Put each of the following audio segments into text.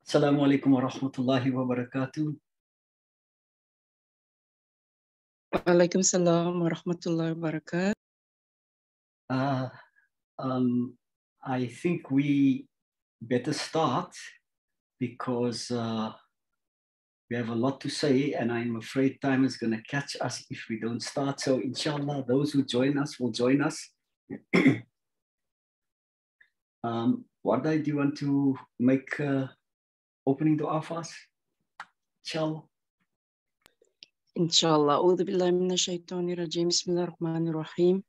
Assalamu alaikum wa rahmatullahi wa barakatuh. Alaikum salam wa rahmatullahi wa barakatuh. I think we better start because we have a lot to say, and I'm afraid time is going to catch us if we don't start. So inshallah, those who join us will join us. Warda, do you want to make opening dua for us? Inshallah. Inshallah. A'udhu billahi minash shaitani rajim. Bismillahirrahmanirrahim.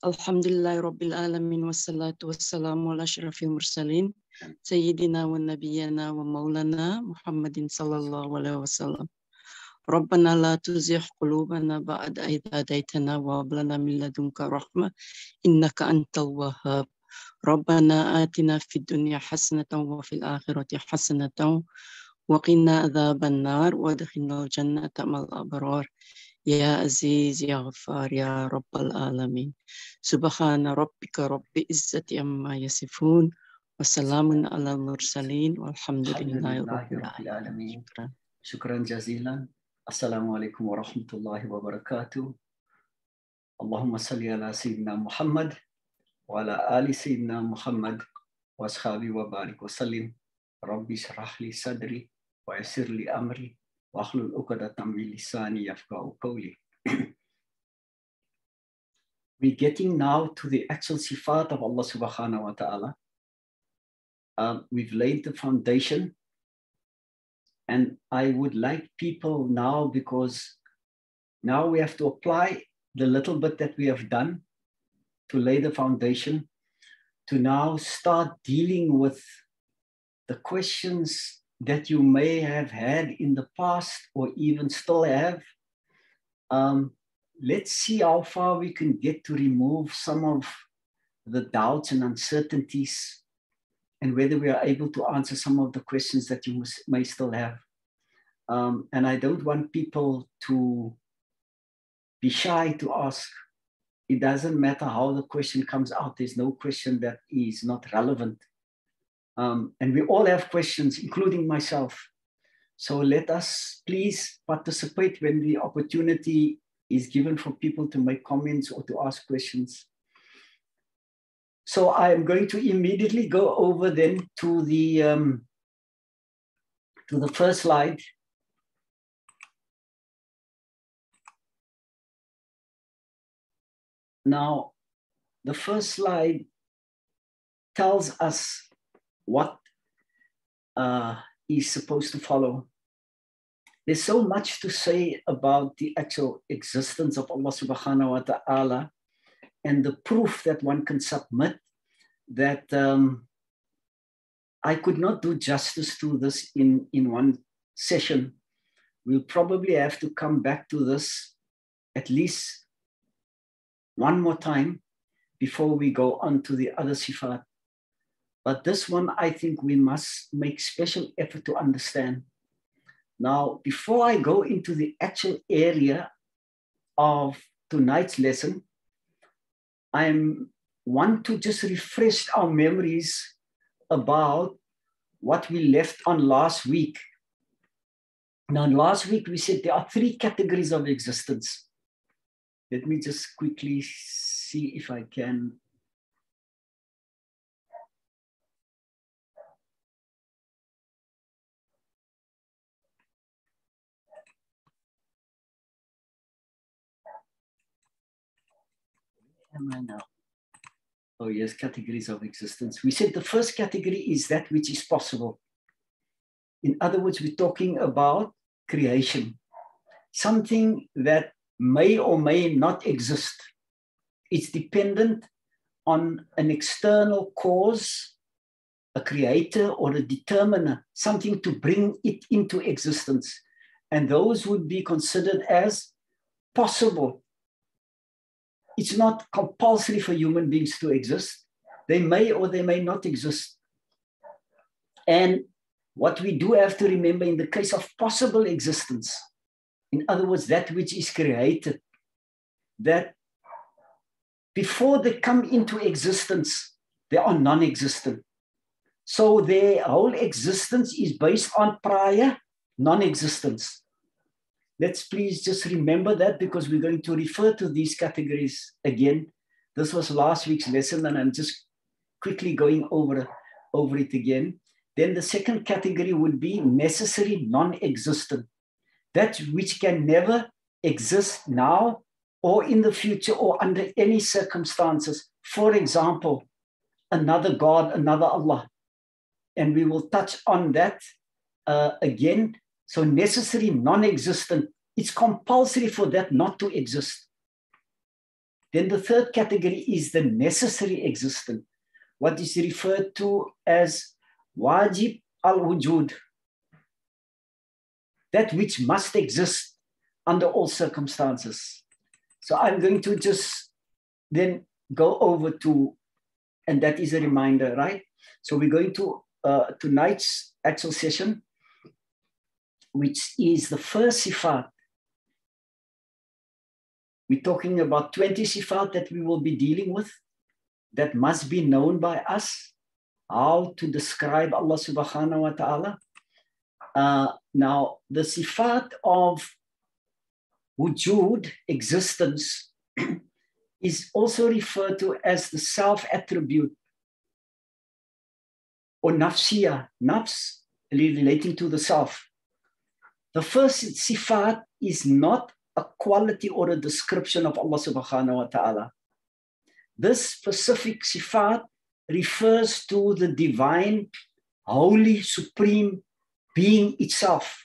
Alhamdulillahi rabbil alamin wassalatu wassalamu ala ashrafil mursalin sayyidina wa nabiyyina wa maulana Muhammadin sallallahu alaihi wasallam. Rabbana la tuzigh qulubana ba'da idh hadaytana wa hab lana min ladunka rahmah innaka antal wahhab. Rabbana atina fid dunya hasanatan wa fil akhirati hasanatan wa qina adzaban nar wa adkhilnal jannata ma'al abrar. Ya Aziz, Ya Ghaffar, Ya Rabbal Alamin. Subhana Rabbika Rabbi Izzati Amma Yasifun. Wassalamun ala mursalin. Walhamdulillahi Rabbil Alamin. Shukran jazilan. Assalamu alaikum wa rahmatullahi wa barakatuh. Allahumma salli ala Sayyidina Muhammad wa ala ali Sayyidina Muhammad wa ashabi wa barik wa sallim. Rabbi shrah li sadri wa yassir li amri. We're getting now to the actual sifat of Allah subhanahu wa ta'ala. We've laid the foundation, and I would like people now, because now we have to apply the little bit that we have done to lay the foundation, to now start dealing with the questions that you may have had in the past or even still have. Let's see how far we can get to remove some of the doubts and uncertainties, and whether we are able to answer some of the questions that you may still have. And I don't want people to be shy to ask. It doesn't matter how the question comes out. There's no question that is not relevant. And we all have questions, including myself. So let us please participate when the opportunity is given for people to make comments or to ask questions. So I am going to immediately go over then to the first slide. Now, the first slide tells us what is supposed to follow. There's so much to say about the actual existence of Allah subhanahu wa ta'ala and the proof that one can submit that I could not do justice to this in one session. We'll probably have to come back to this at least one more time before we go on to the other sifat. But this one, I think we must make special effort to understand. Now, before I go into the actual area of tonight's lesson, I want to just refresh our memories about what we left on last week. Now, last week we said there are three categories of existence. Let me just quickly see if I can. Am I now? Oh yes, categories of existence. We said the first category is that which is possible. In other words, we're talking about creation. Something that may or may not exist. It's dependent on an external cause, a creator or a determiner, something to bring it into existence. And those would be considered as possible. It's not compulsory for human beings to exist. They may or they may not exist. And what we do have to remember in the case of possible existence, in other words, that which is created, that before they come into existence, they are non-existent. So their whole existence is based on prior non-existence. Let's please just remember that, because we're going to refer to these categories again. This was last week's lesson, and I'm just quickly going over it again. Then the second category would be necessary non-existent. That which can never exist now or in the future or under any circumstances. For example, another God, another Allah. And we will touch on that again. So necessary non-existent, it's compulsory for that not to exist. Then the third category is the necessary existent, what is referred to as wajib al-wujud, that which must exist under all circumstances. So I'm going to just then go over to, and that is a reminder, right? So we're going to tonight's actual session, which is the first sifat. We're talking about 20 sifat that we will be dealing with, that must be known by us, how to describe Allah subhanahu wa ta'ala. Now, the sifat of wujood, existence, is also referred to as the self-attribute, or nafsiyah, nafs, relating to the self. The first sifat is not a quality or a description of Allah subhanahu wa ta'ala. This specific sifat refers to the divine, holy, supreme being itself.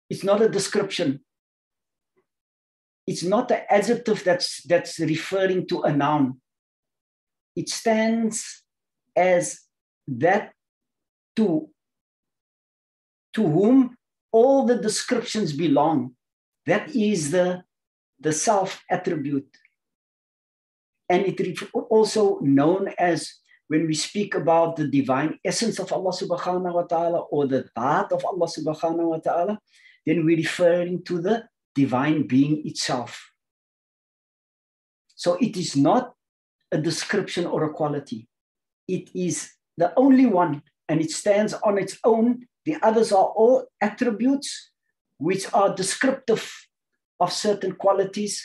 It's not a description. It's not an adjective that's referring to a noun. It stands as that to whom all the descriptions belong. That is the self-attribute. And it also known as, when we speak about the divine essence of Allah subhanahu wa ta'ala, or the Dhaat of Allah subhanahu wa ta'ala, then we're referring to the divine being itself. So it is not a description or a quality. It is the only one, and it stands on its own. The others are all attributes which are descriptive of certain qualities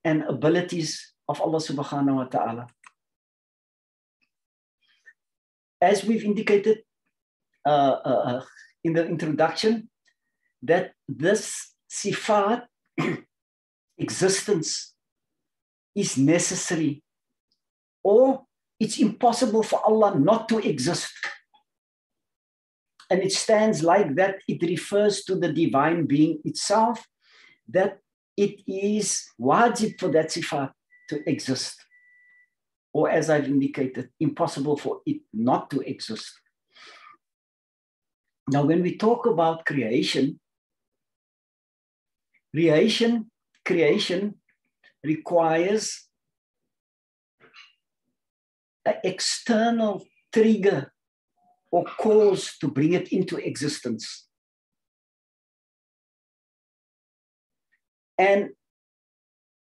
and abilities of Allah subhanahu wa ta'ala. As we've indicated in the introduction, that this sifat, existence, is necessary, or it's impossible for Allah not to exist. And it stands like that. It refers to the divine being itself, that it is wajib for that sifat to exist. Or, as I've indicated, impossible for it not to exist. Now, when we talk about creation requires an external trigger or cause to bring it into existence. And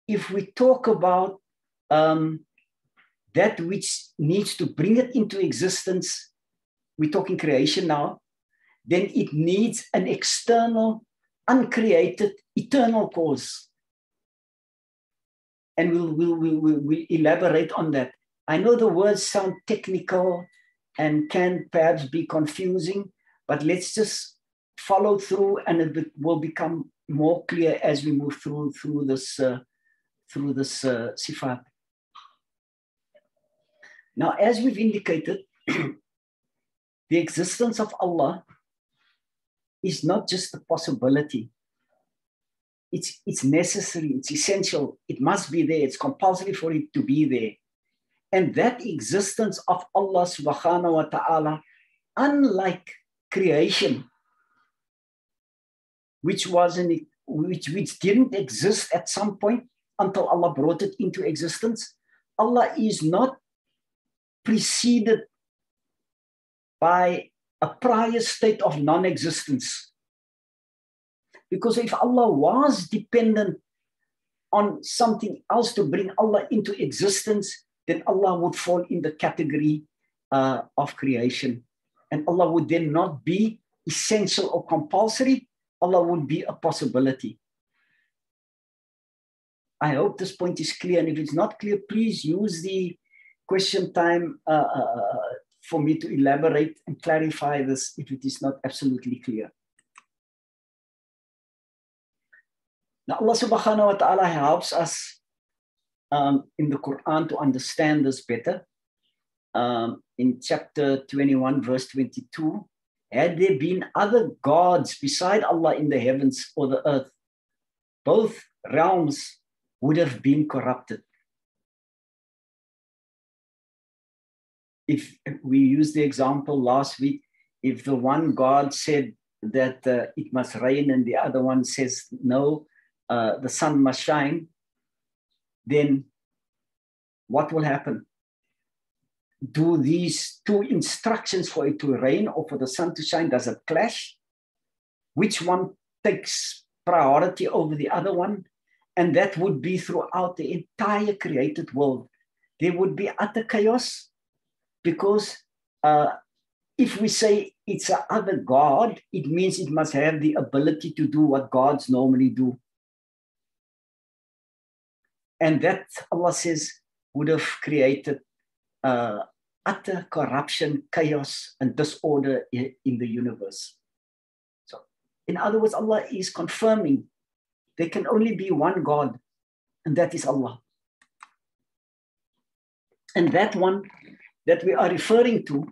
if we talk about that which needs to bring it into existence, we're talking creation now, then it needs an external, uncreated, eternal cause. And we'll elaborate on that. I know the words sound technical and can perhaps be confusing, but let's just follow through, and it will become more clear as we move through this sifat. Now, as we've indicated, the existence of Allah is not just a possibility. It's necessary, it's essential, it must be there, it's compulsory for it to be there. And that existence of Allah subhanahu wa ta'ala, unlike creation, which didn't exist at some point until Allah brought it into existence, Allah is not preceded by a prior state of non-existence. Because if Allah was dependent on something else to bring Allah into existence, then Allah would fall in the category of creation. And Allah would then not be essential or compulsory. Allah would be a possibility. I hope this point is clear. And if it's not clear, please use the question time for me to elaborate and clarify this if it is not absolutely clear. Now, Allah subhanahu wa ta'ala helps us in the Quran to understand this better. In chapter 21, verse 22, had there been other gods beside Allah in the heavens or the earth, both realms would have been corrupted. If we used the example last week, if the one God said that it must rain and the other one says no, the sun must shine, then what will happen? Do these two instructions for it to rain or for the sun to shine, does it clash? Which one takes priority over the other one? And that would be throughout the entire created world. There would be utter chaos because if we say it's a other God, it means it must have the ability to do what gods normally do. And that, Allah says, would have created utter corruption, chaos, and disorder in the universe. So, in other words, Allah is confirming there can only be one God, and that is Allah. And that one that we are referring to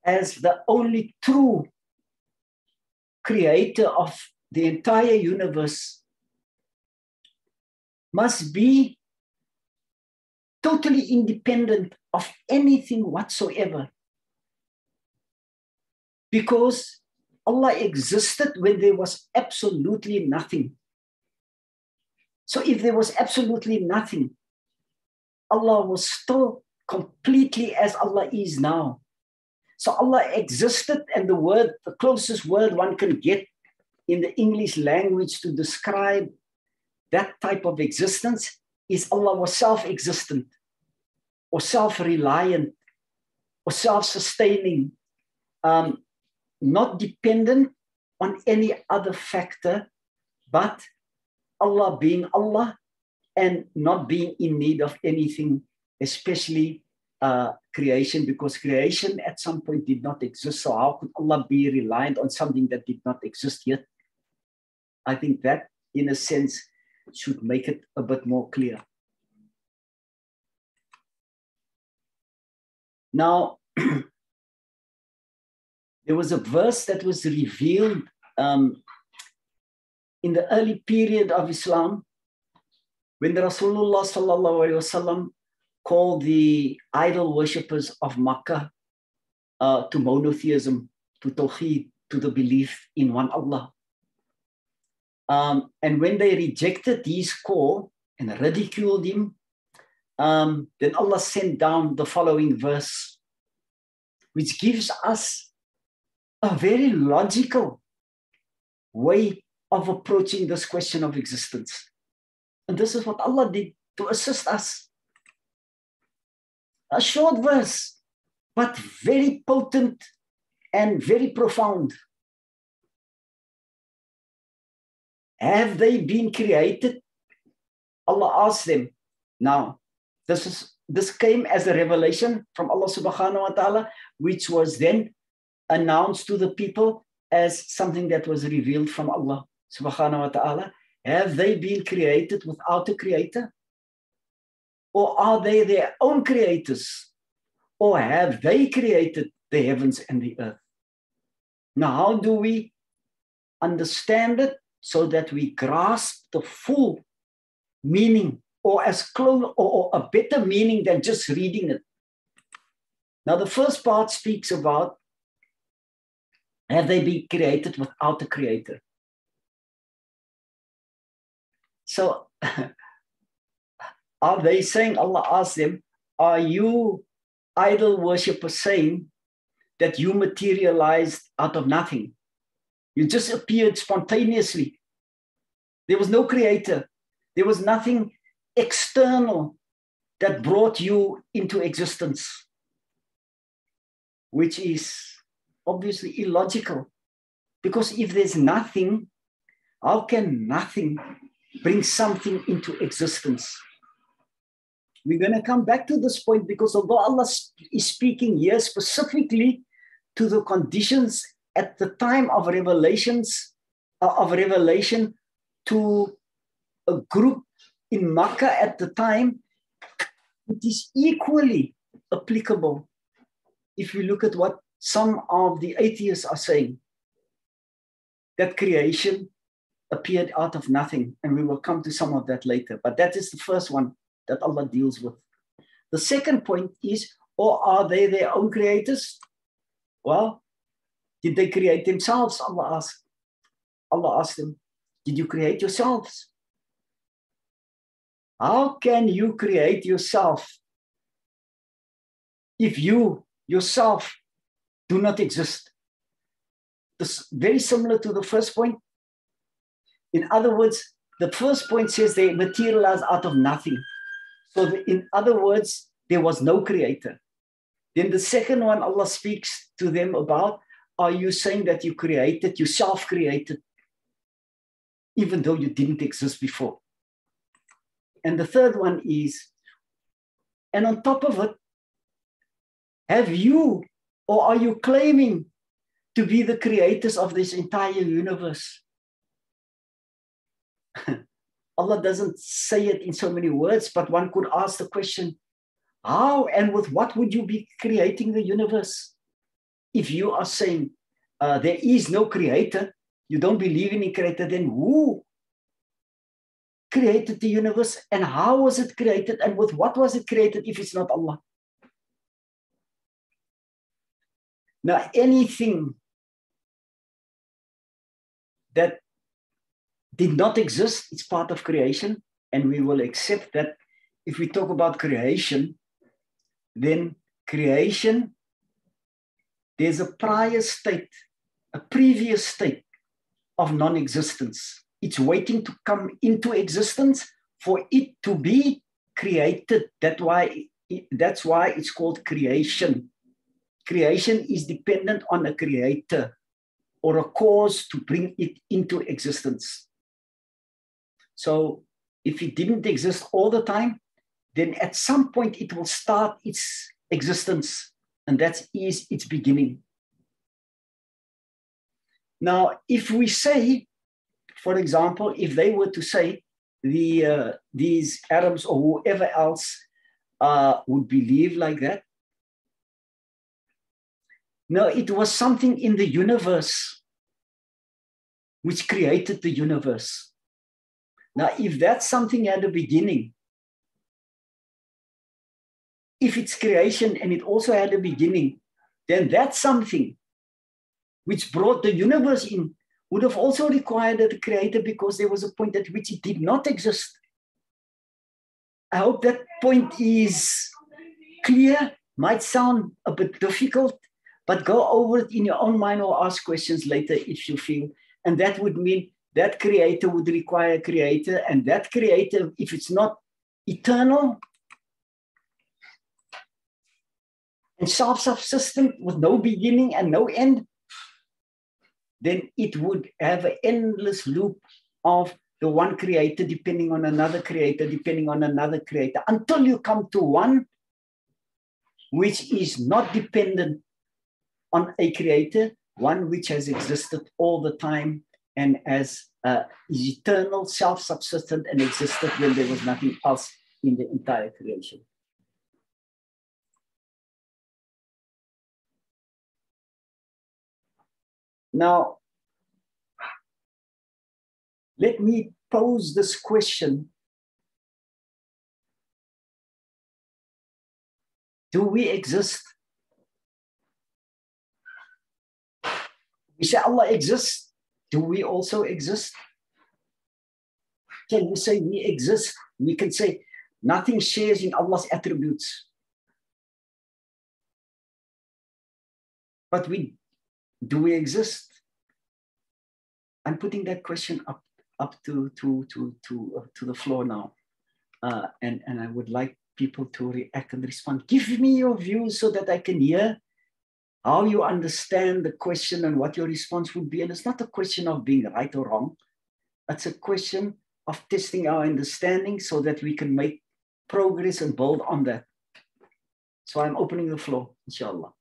as the only true creator of the entire universe must be totally independent of anything whatsoever. Because Allah existed when there was absolutely nothing. So if there was absolutely nothing, Allah was still completely as Allah is now. So Allah existed, and the closest word one can get in the English language to describe that type of existence is Allah was self-existent or self-reliant or self-sustaining, not dependent on any other factor, but Allah being Allah and not being in need of anything, especially creation, because creation at some point did not exist. So how could Allah be reliant on something that did not exist yet? I think that, in a sense, should make it a bit more clear. Now, there was a verse that was revealed in the early period of Islam when the Rasulullah sallallahu alaihi wasallam called the idol worshippers of Makkah to monotheism, to Tawhid, to the belief in one Allah. And when they rejected his call and ridiculed him, then Allah sent down the following verse, which gives us a very logical way of approaching this question of existence. And this is what Allah did to assist us. A short verse, but very potent and very profound. Have they been created? Allah asked them. Now, this came as a revelation from Allah subhanahu wa ta'ala, which was then announced to the people as something that was revealed from Allah subhanahu wa ta'ala. Have they been created without a creator? Or are they their own creators? Or have they created the heavens and the earth? Now, how do we understand it so that we grasp the full meaning, or as close or a better meaning than just reading it? Now, the first part speaks about, have they been created without a creator? So, are they saying, Allah asked them, are you idol worshippers saying that you materialized out of nothing? You just appeared spontaneously. There was no creator. There was nothing external that brought you into existence, which is obviously illogical. Because if there's nothing, how can nothing bring something into existence? We're going to come back to this point because although Allah is speaking here specifically to the conditions at the time of revelation to a group in Makkah at the time, it is equally applicable if you look at what some of the atheists are saying, that creation appeared out of nothing, and we will come to some of that later. But that is the first one that Allah deals with. The second point is, or are they their own creators? Well, did they create themselves? Allah asked them, did you create yourselves? How can you create yourself if you yourself do not exist? This is very similar to the first point. In other words, the first point says they materialize out of nothing. So in other words, there was no creator. Then the second one, Allah speaks to them about, are you saying that you created, you self-created, even though you didn't exist before? And the third one is, and on top of it, have you, or are you claiming to be the creators of this entire universe? Allah doesn't say it in so many words, but one could ask the question, how and with what would you be creating the universe? If you are saying there is no creator, you don't believe in a creator, then who created the universe and how was it created and with what was it created if it's not Allah? Now, anything that did not exist, it's part of creation, and we will accept that if we talk about creation, then creation, there's a prior state, a previous state of non-existence. It's waiting to come into existence for it to be created. That's why it's called creation. Creation is dependent on a creator or a cause to bring it into existence. So if it didn't exist all the time, then at some point it will start its existence, and that is its beginning. Now, if we say, for example, if they were to say these Arabs or whoever else would believe like that, no, it was something in the universe which created the universe. Now, if that something had a beginning, if it's creation and it also had a beginning, then that something which brought the universe in would have also required a creator because there was a point at which it did not exist. I hope that point is clear. Might sound a bit difficult, but go over it in your own mind or ask questions later if you feel. And that would mean that creator would require a creator, and that creator, if it's not eternal and self-subsistent with no beginning and no end, then it would have an endless loop of the one creator depending on another creator, depending on another creator, until you come to one which is not dependent on a creator, one which has existed all the time and as is eternal, self-subsistent, and existed when there was nothing else in the entire creation. Now, let me pose this question. Do we exist? We say Allah exists. Do we also exist? Can we say we exist? We can say nothing shares in Allah's attributes. But do we exist? I'm putting that question up to the floor now. And I would like people to react and respond. Give me your views so that I can hear how you understand the question and what your response would be. And it's not a question of being right or wrong. It's a question of testing our understanding so that we can make progress and build on that. So I'm opening the floor, inshallah.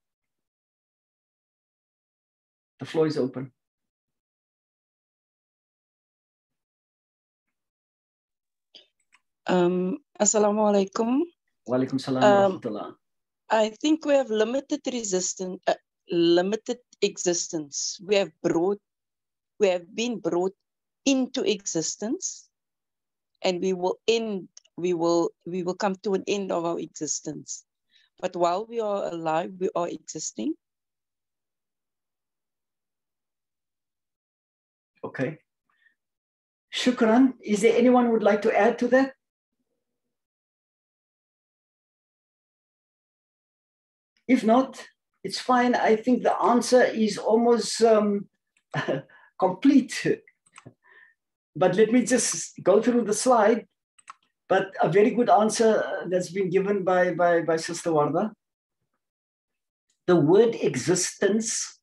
The floor is open. Assalamu alaikum. Wa alaikum salam wa rahmatullah. I think we have limited resistance, limited existence. We have been brought into existence, and we will come to an end of our existence. But while we are alive, we are existing. Okay. Shukran. Is there anyone who would like to add to that? If not, it's fine. I think the answer is almost complete. But let me just go through the slide. But a very good answer that's been given by Sister Warda. The word existence,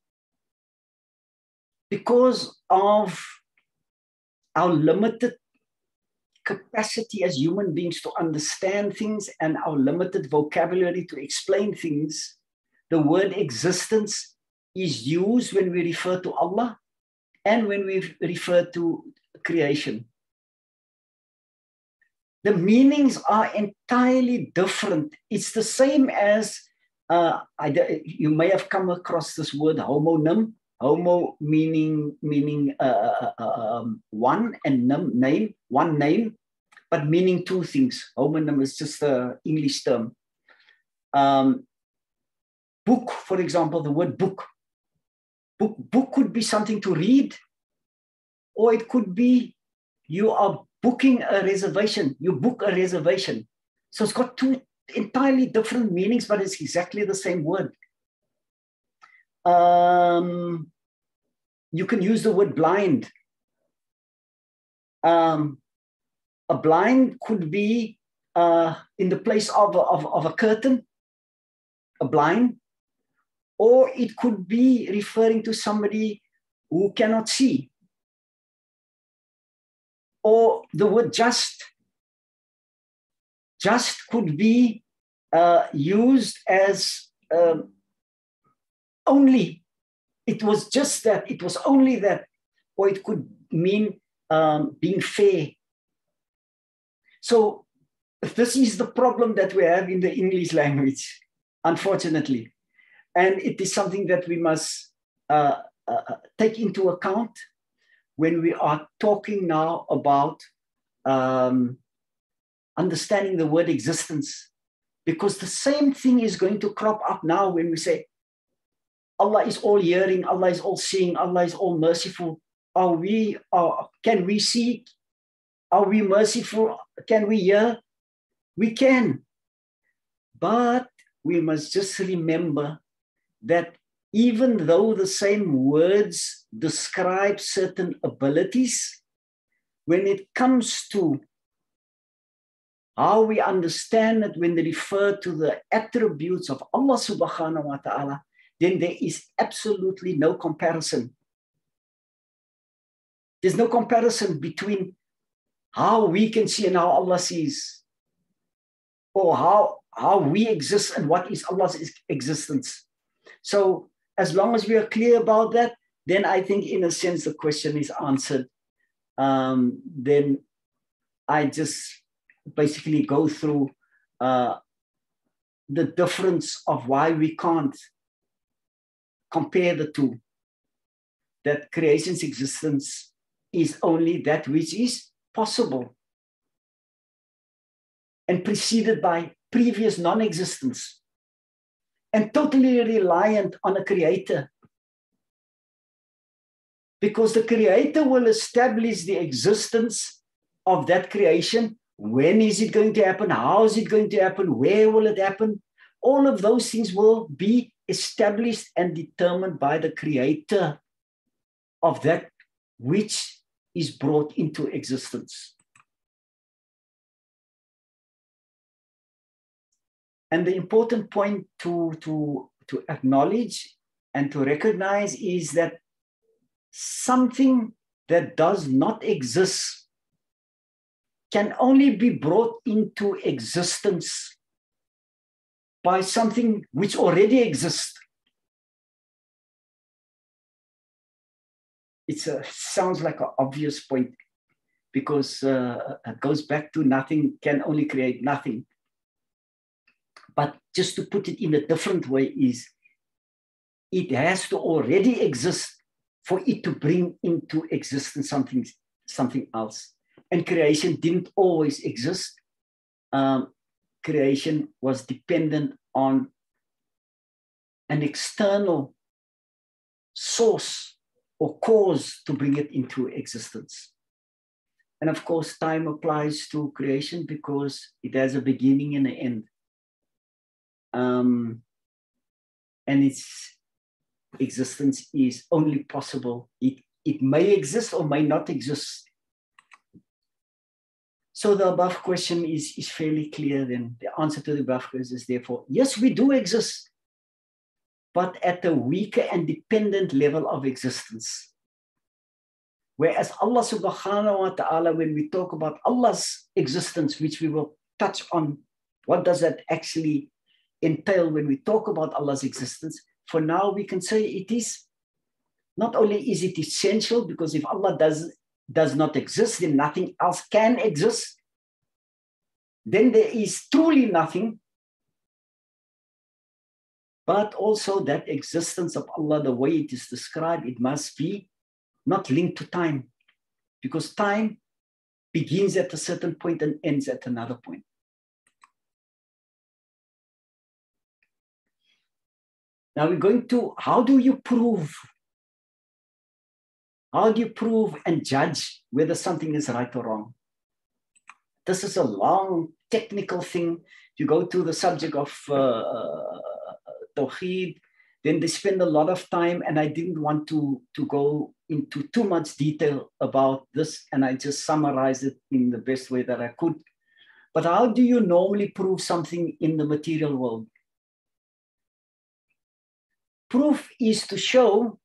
because of our limited capacity as human beings to understand things and our limited vocabulary to explain things, the word existence is used when we refer to Allah and when we refer to creation. The meanings are entirely different. It's the same as, you may have come across this word homonym, homo meaning one, and name, one name, but meaning two things. Homonym is just an English term. Book, for example, the word book. Book could be something to read, or it could be you are booking a reservation. You book a reservation. So it's got two entirely different meanings, but it's exactly the same word. You can use the word blind. A blind could be in the place of a curtain, a blind, or it could be referring to somebody who cannot see. Or the word just could be used as only. It was just that, it was only that, or it could mean being fair. So this is the problem that we have in the English language, unfortunately. And it is something that we must take into account when we are talking now about understanding the word existence. Because the same thing is going to crop up now when we say, Allah is all hearing, Allah is all seeing, Allah is all merciful. Can we see? Are we merciful? Can we hear? We can. But we must just remember that even though the same words describe certain abilities, when it comes to how we understand it, when they refer to the attributes of Allah subhanahu wa ta'ala, then there is absolutely no comparison. There's no comparison between how we can see and how Allah sees, or how we exist and what is Allah's existence. So as long as we are clear about that, then I think in a sense the question is answered. Then I just basically go through the difference of why we can't compare the two. That creation's existence is only that which is possible and preceded by previous non-existence and totally reliant on a creator. Because the creator will establish the existence of that creation. When is it going to happen? How is it going to happen? Where will it happen? All of those things will be established and determined by the creator of that which is brought into existence. And the important point to acknowledge and to recognize is that something that does not exist can only be brought into existence by something which already exists. It sounds like an obvious point because it goes back to nothing can only create nothing. But just to put it in a different way is it has to already exist for it to bring into existence something else. And creation didn't always exist. Creation was dependent on an external source or cause to bring it into existence. And of course, time applies to creation because it has a beginning and an end. And its existence is only possible. It may exist or may not exist. So the above question is fairly clear then. The answer to the above question is therefore, yes, we do exist, but at a weaker and dependent level of existence. Whereas Allah subhanahu wa ta'ala, when we talk about Allah's existence, which we will touch on, what does that actually entail when we talk about Allah's existence? For now, we can say it is, not only is it essential, because if Allah does not exist, then nothing else can exist. Then there is truly nothing. But also that existence of Allah, the way it is described, it must be not linked to time, because time begins at a certain point and ends at another point. Now we're going to, how do you prove and judge whether something is right or wrong? This is a long technical thing. You go to the subject of Tawhid, then they spend a lot of time, and I didn't want to go into too much detail about this, and I just summarized it in the best way that I could. But how do you normally prove something in the material world? Proof is to show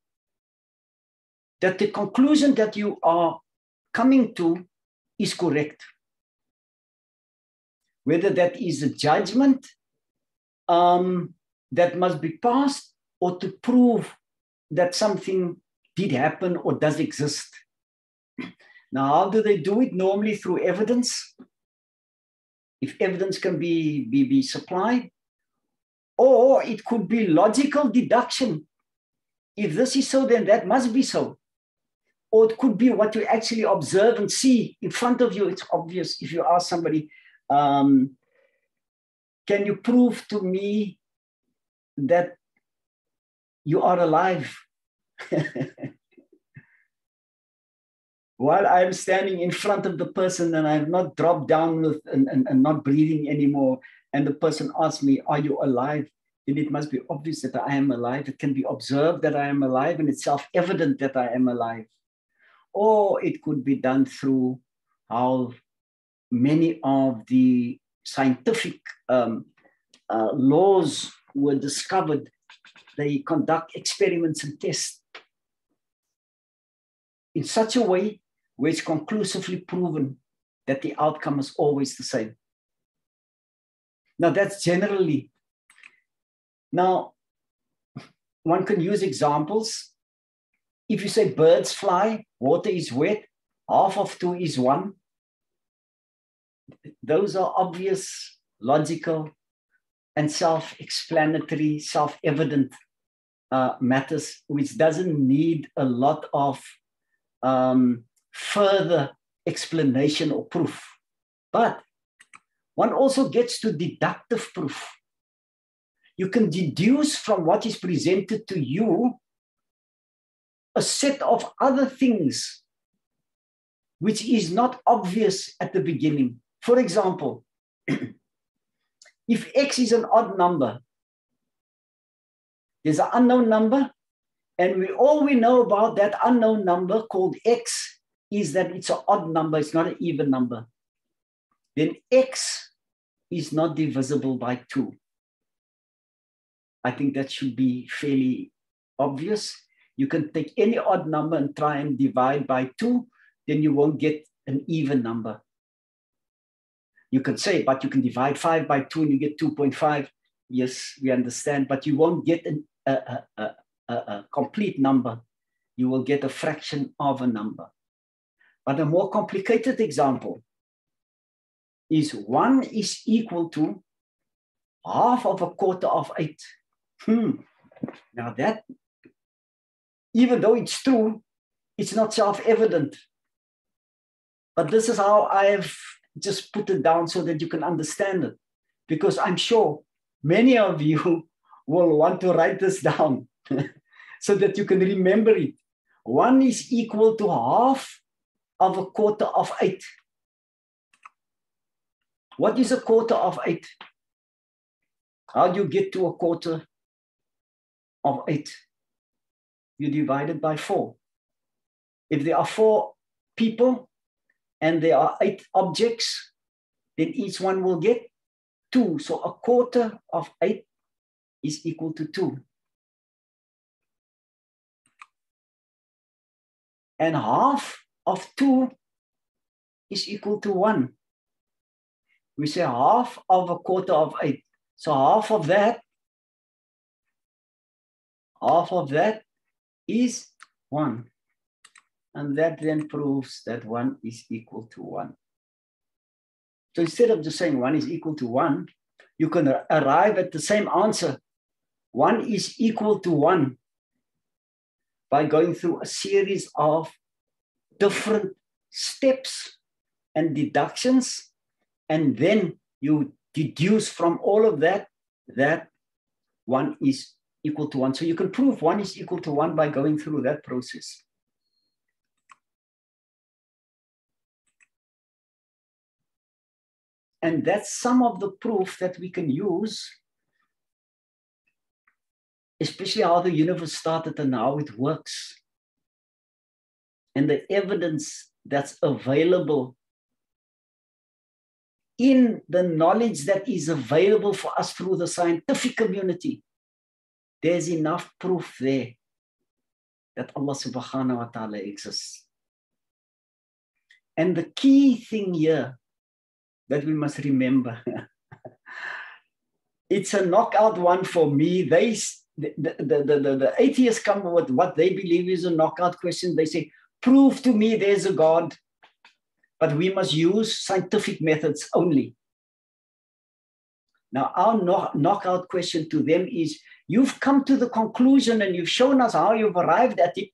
that the conclusion that you are coming to is correct. Whether that is a judgment that must be passed, or to prove that something did happen or does exist. Now, how do they do it? Normally through evidence. If evidence can be supplied, or it could be logical deduction. If this is so, then that must be so. Or it could be what you actually observe and see in front of you. It's obvious. If you ask somebody, can you prove to me that you are alive? While I'm standing in front of the person and I've not dropped down and not breathing anymore, and the person asks me, are you alive? Then it must be obvious that I am alive. It can be observed that I am alive, and it's self-evident that I am alive. Or it could be done through how many of the scientific laws were discovered. They conduct experiments and tests in such a way where it's conclusively proven that the outcome is always the same. Now that's generally. Now, one can use examples. If you say birds fly, water is wet, half of 2 is 1. Those are obvious, logical, and self-explanatory, self-evident matters, which doesn't need a lot of further explanation or proof. But one also gets to deductive proof. You can deduce from what is presented to you a set of other things which is not obvious at the beginning. For example, if X is an odd number, there's an unknown number, and all we know about that unknown number called X is that it's an odd number, it's not an even number. Then X is not divisible by 2. I think that should be fairly obvious. You can take any odd number and try and divide by 2, then you won't get an even number. You can say, but you can divide 5 by 2 and you get 2.5. Yes, we understand, but you won't get a complete number. You will get a fraction of a number. But a more complicated example is 1 is equal to half of a quarter of 8. Now that, even though it's true, it's not self-evident. But this is how I have just put it down so that you can understand it. Because I'm sure many of you will want to write this down so that you can remember it. 1 is equal to half of a quarter of 8. What is a quarter of 8? How do you get to a quarter of 8? You divide it by 4. If there are 4 people and there are 8 objects, then each one will get 2. So a quarter of 8 is equal to 2. And half of 2 is equal to 1. We say half of a quarter of 8. So half of that is 1. And that then proves that 1 is equal to 1. So instead of just saying 1 is equal to 1, you can arrive at the same answer. 1 is equal to 1 by going through a series of different steps and deductions, and then you deduce from all of that that 1 is equal to 1. So you can prove 1 is equal to 1 by going through that process. And that's some of the proof that we can use, especially how the universe started and how it works. And the evidence that's available in the knowledge that is available for us through the scientific community. There's enough proof there that Allah subhanahu wa ta'ala exists. And the key thing here that we must remember, it's a knockout one for me. The atheists come with what they believe is a knockout question. They say, prove to me there's a God, but we must use scientific methods only. Now, our knockout question to them is, you've come to the conclusion and you've shown us how you've arrived at it,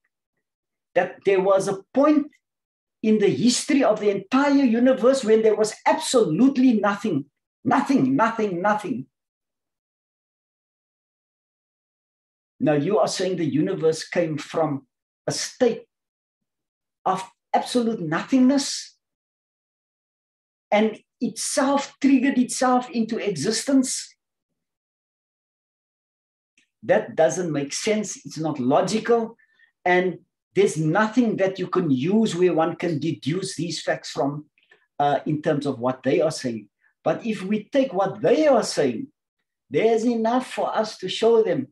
that there was a point in the history of the entire universe when there was absolutely nothing. Nothing. Now, you are saying the universe came from a state of absolute nothingness and itself triggered itself into existence. That doesn't make sense. It's not logical. And there's nothing that you can use where one can deduce these facts from in terms of what they are saying. But if we take what they are saying, there's enough for us to show them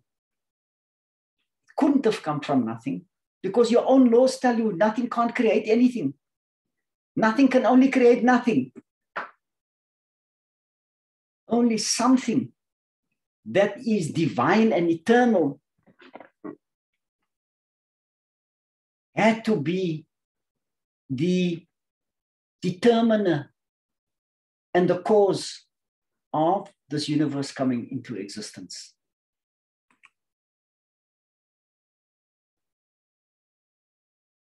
couldn't have come from nothing, because your own laws tell you nothing can't create anything. Nothing can only create nothing. Only something that is divine and eternal had to be the determiner and the cause of this universe coming into existence.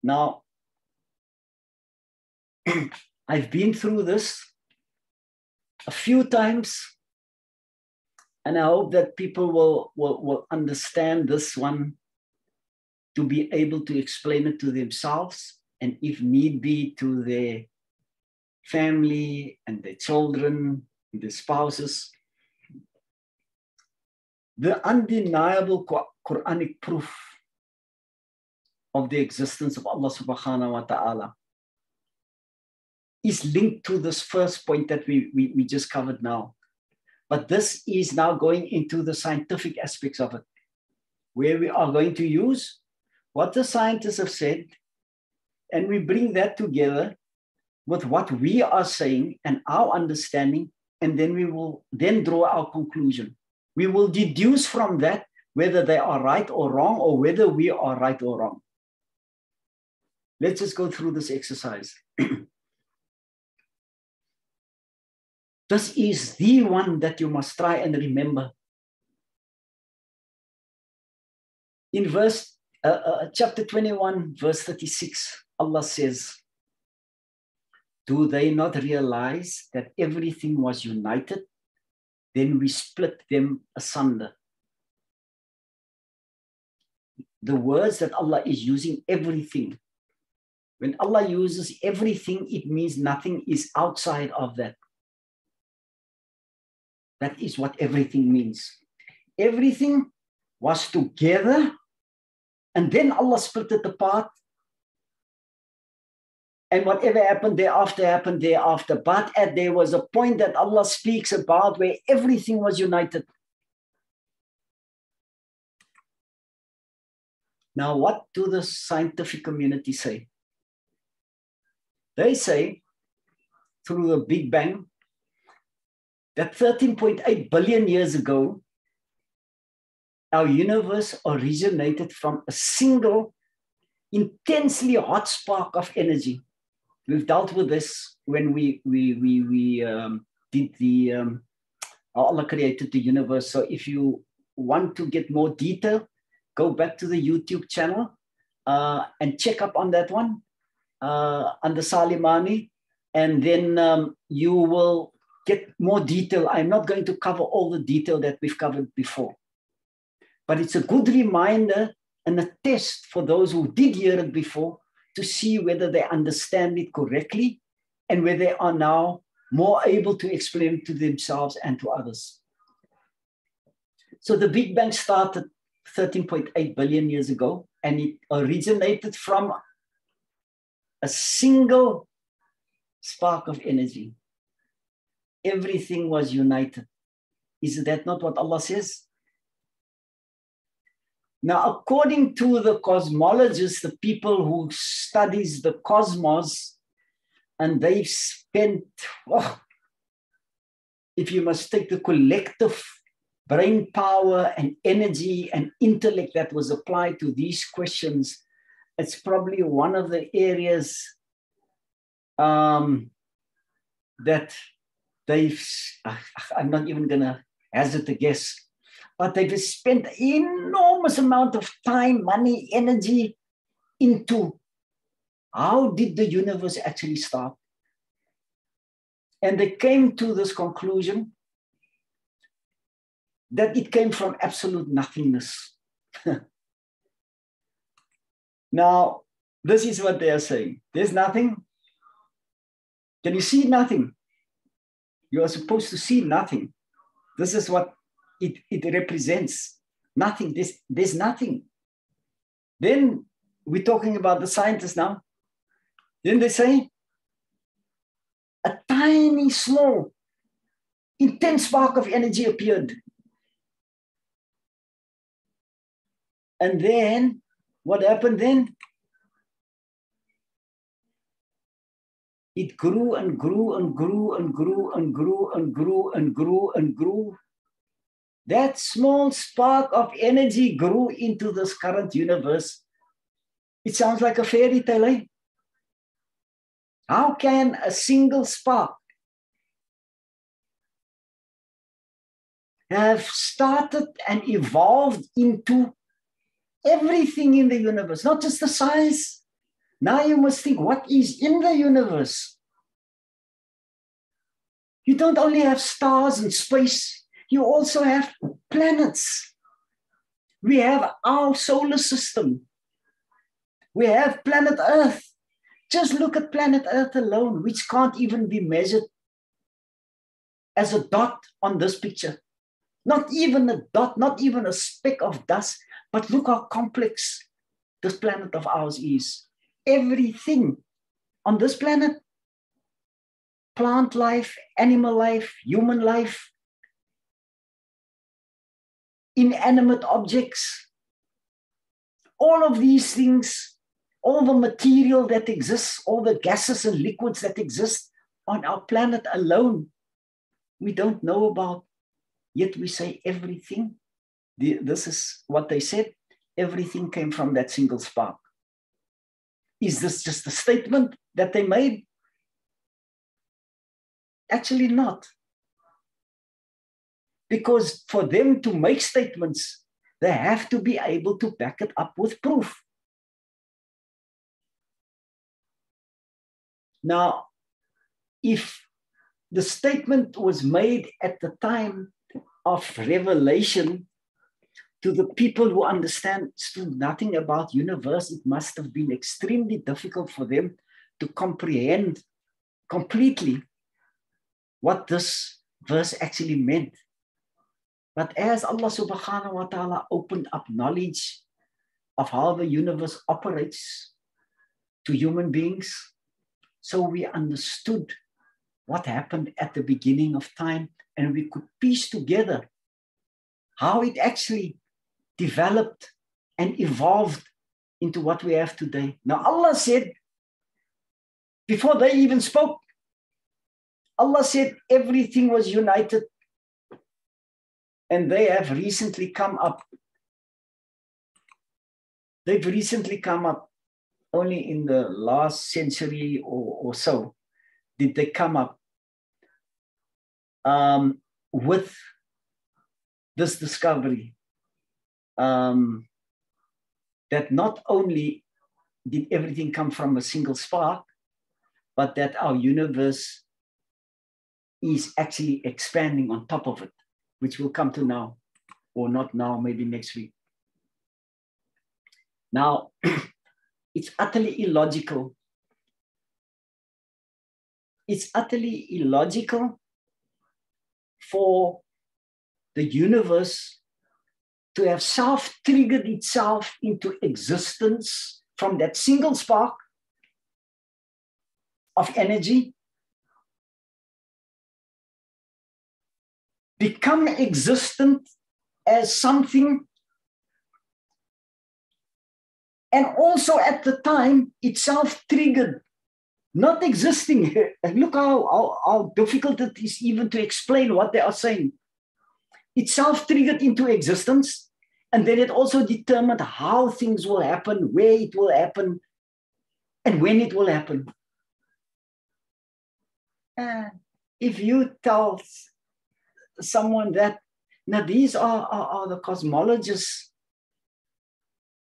Now, I've been through this a few times, and I hope that people will understand this one to be able to explain it to themselves, and if need be, to their family and their children, their spouses. The undeniable Quranic proof of the existence of Allah subhanahu wa ta'ala is linked to this first point that we just covered now. But this is now going into the scientific aspects of it, where we are going to use what the scientists have said, and we bring that together with what we are saying and our understanding, and then we will then draw our conclusion. We will deduce from that whether they are right or wrong, or whether we are right or wrong. Let's just go through this exercise. This is the one that you must try and remember. In chapter 21, verse 36, Allah says, do they not realize that everything was united? Then we split them asunder. The words that Allah is using, everything. When Allah uses everything, it means nothing is outside of that. That is what everything means. Everything was together, and then Allah split it apart. And whatever happened thereafter, happened thereafter. But there was a point that Allah speaks about where everything was united. Now, what do the scientific community say? They say, through the Big Bang, that 13.8 billion years ago, our universe originated from a single, intensely hot spark of energy. We've dealt with this when we did how Allah created the universe. So if you want to get more detail, go back to the YouTube channel and check up on that one under Salie, Manie, and then you will get more detail. I'm not going to cover all the detail that we've covered before, but it's a good reminder and a test for those who did hear it before to see whether they understand it correctly and whether they are now more able to explain it to themselves and to others. So the Big Bang started 13.8 billion years ago, and it originated from a single spark of energy. Everything was united. Is that not what Allah says? Now, according to the cosmologists, the people who studies the cosmos, and they've spent, if you must take the collective brain power and energy and intellect that was applied to these questions, it's probably one of the areas that I'm not even going to hazard a guess, but they've spent enormous amount of time, money, energy into how did the universe actually start? And they came to this conclusion that it came from absolute nothingness. Now, this is what they are saying. There's nothing. Can you see nothing? You are supposed to see nothing. This is what it represents. Nothing. There's nothing. Then we're talking about the scientists now. Then they say a tiny, small, intense spark of energy appeared. And then what happened then? It grew and grew and grew and grew and grew and grew and grew and grew. That small spark of energy grew into this current universe. It sounds like a fairy tale, eh? How can a single spark have started and evolved into everything in the universe, not just the size? Now you must think, what is in the universe? You don't only have stars and space, you also have planets. We have our solar system. We have planet Earth. Just look at planet Earth alone, which can't even be measured as a dot on this picture. Not even a dot, not even a speck of dust, but look how complex this planet of ours is. Everything on this planet, plant life, animal life, human life, inanimate objects, all of these things, all the material that exists, all the gases and liquids that exist on our planet alone, we don't know about, yet we say everything. This is what they said, everything came from that single spark. Is this just a statement that they made? Actually not. Because for them to make statements, they have to be able to back it up with proof. Now, if the statement was made at the time of revelation to the people who understood nothing about universe, it must have been extremely difficult for them to comprehend completely what this verse actually meant. But as Allah subhanahu wa ta'ala opened up knowledge of how the universe operates to human beings, so we understood what happened at the beginning of time, and we could piece together how it actually developed and evolved into what we have today. Now Allah said, before they even spoke, Allah said everything was united, and they have recently come up. They've recently come up, only in the last century or so, did they come up with this discovery that not only did everything come from a single spark, but that our universe is actually expanding on top of it, which we'll come to now, or not now, maybe next week. Now, it's utterly illogical. It's utterly illogical for the universe to have self-triggered itself into existence from that single spark of energy, become existent as something, and also at the time itself triggered, not existing. Look how difficult it is even to explain what they are saying. Itself triggered into existence, and then it also determined how things will happen, where it will happen, and when it will happen. If you tell someone that, now these are the cosmologists,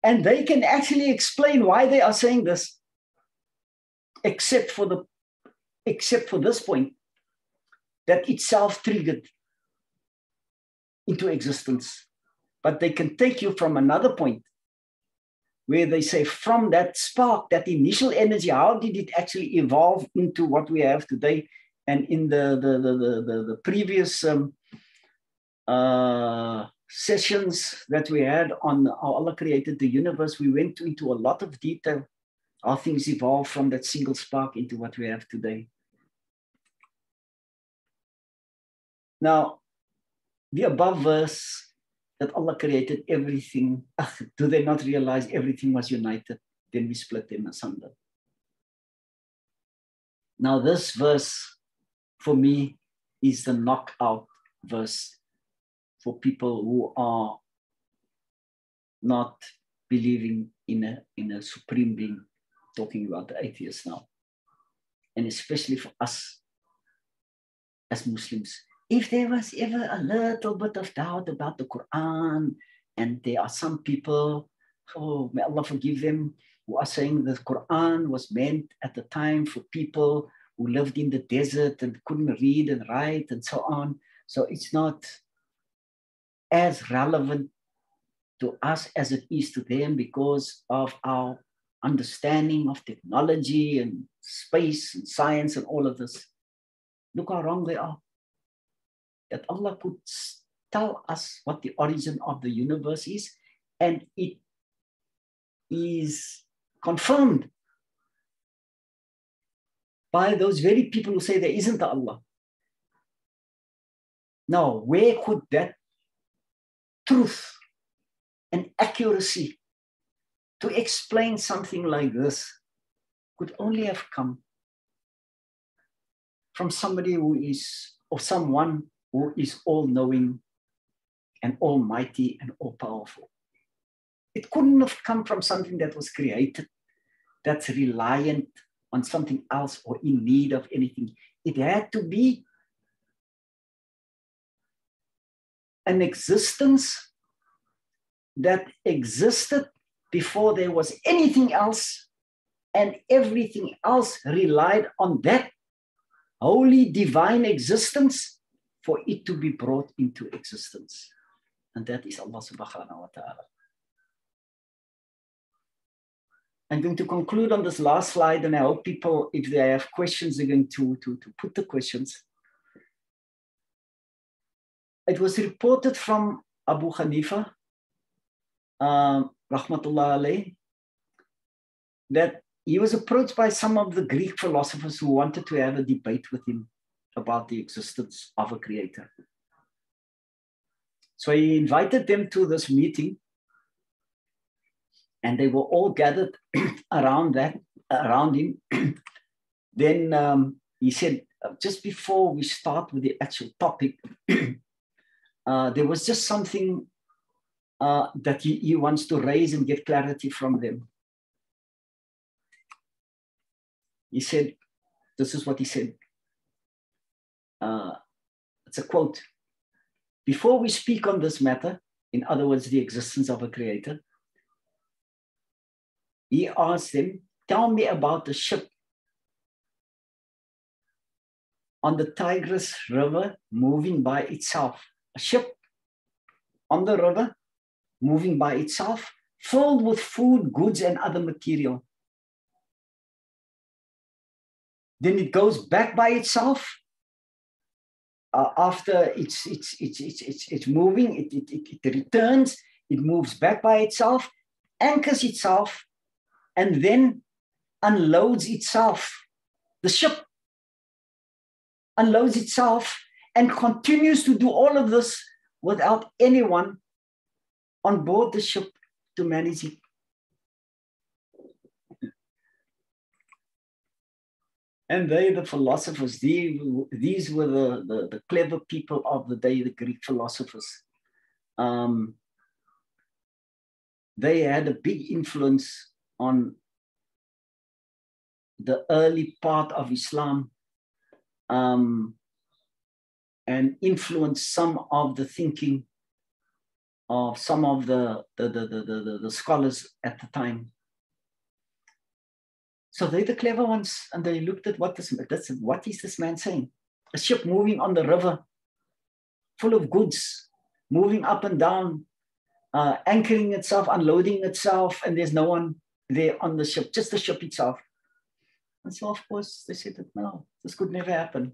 and they can actually explain why they are saying this, except for this point, that itself triggered into existence. But they can take you from another point where they say, from that spark, that initial energy, how did it actually evolve into what we have today? And in the previous sessions that we had on how Allah created the universe, we went into a lot of detail how things evolved from that single spark into what we have today. Now, the above verse, that Allah created everything, do they not realize everything was united? Then we split them asunder. Now, this verse, for me, is the knockout verse for people who are not believing in a supreme being, talking about the atheists now. And especially for us as Muslims. If there was ever a little bit of doubt about the Quran, and there are some people, oh, may Allah forgive them, who are saying the Quran was meant at the time for people who lived in the desert and couldn't read and write and so on. So it's not as relevant to us as it is to them because of our understanding of technology and space and science and all of this. Look how wrong they are. That Allah could tell us what the origin of the universe is, and it is confirmed by those very people who say there isn't an Allah. Now, where could that truth and accuracy to explain something like this could only have come from somebody who is, or someone who is all-knowing and almighty and all-powerful. It couldn't have come from something that was created, that's reliant on something else or in need of anything. It had to be an existence that existed before there was anything else, and everything else relied on that holy divine existence for it to be brought into existence. And that is Allah subhanahu wa ta'ala. I'm going to conclude on this last slide, and I hope people, if they have questions, they're going to put the questions. It was reported from Abu Hanifa, rahmatullah alayh, that he was approached by some of the Greek philosophers who wanted to have a debate with him about the existence of a creator. So he invited them to this meeting, and they were all gathered around him. Then he said, just before we start with the actual topic, there was just something that he wants to raise and get clarity from them. He said, this is what he said. It's a quote. Before we speak on this matter, in other words, the existence of a creator, he asked them, tell me about the ship on the Tigris River moving by itself. A ship on the river moving by itself, filled with food, goods, and other material. Then it goes back by itself. After it's moving, it returns, it moves back by itself, anchors itself, and then unloads itself. The ship unloads itself and continues to do all of this without anyone on board the ship to manage it. And they, the philosophers, these were the clever people of the day, the Greek philosophers. They had a big influence on the early part of Islam, and influenced some of the thinking of some of the scholars at the time. So they're the clever ones, and they looked at what is this man saying? A ship moving on the river, full of goods, moving up and down, anchoring itself, unloading itself, and there's no one there on the ship, just the ship itself. And so, of course, they said that no, this could never happen.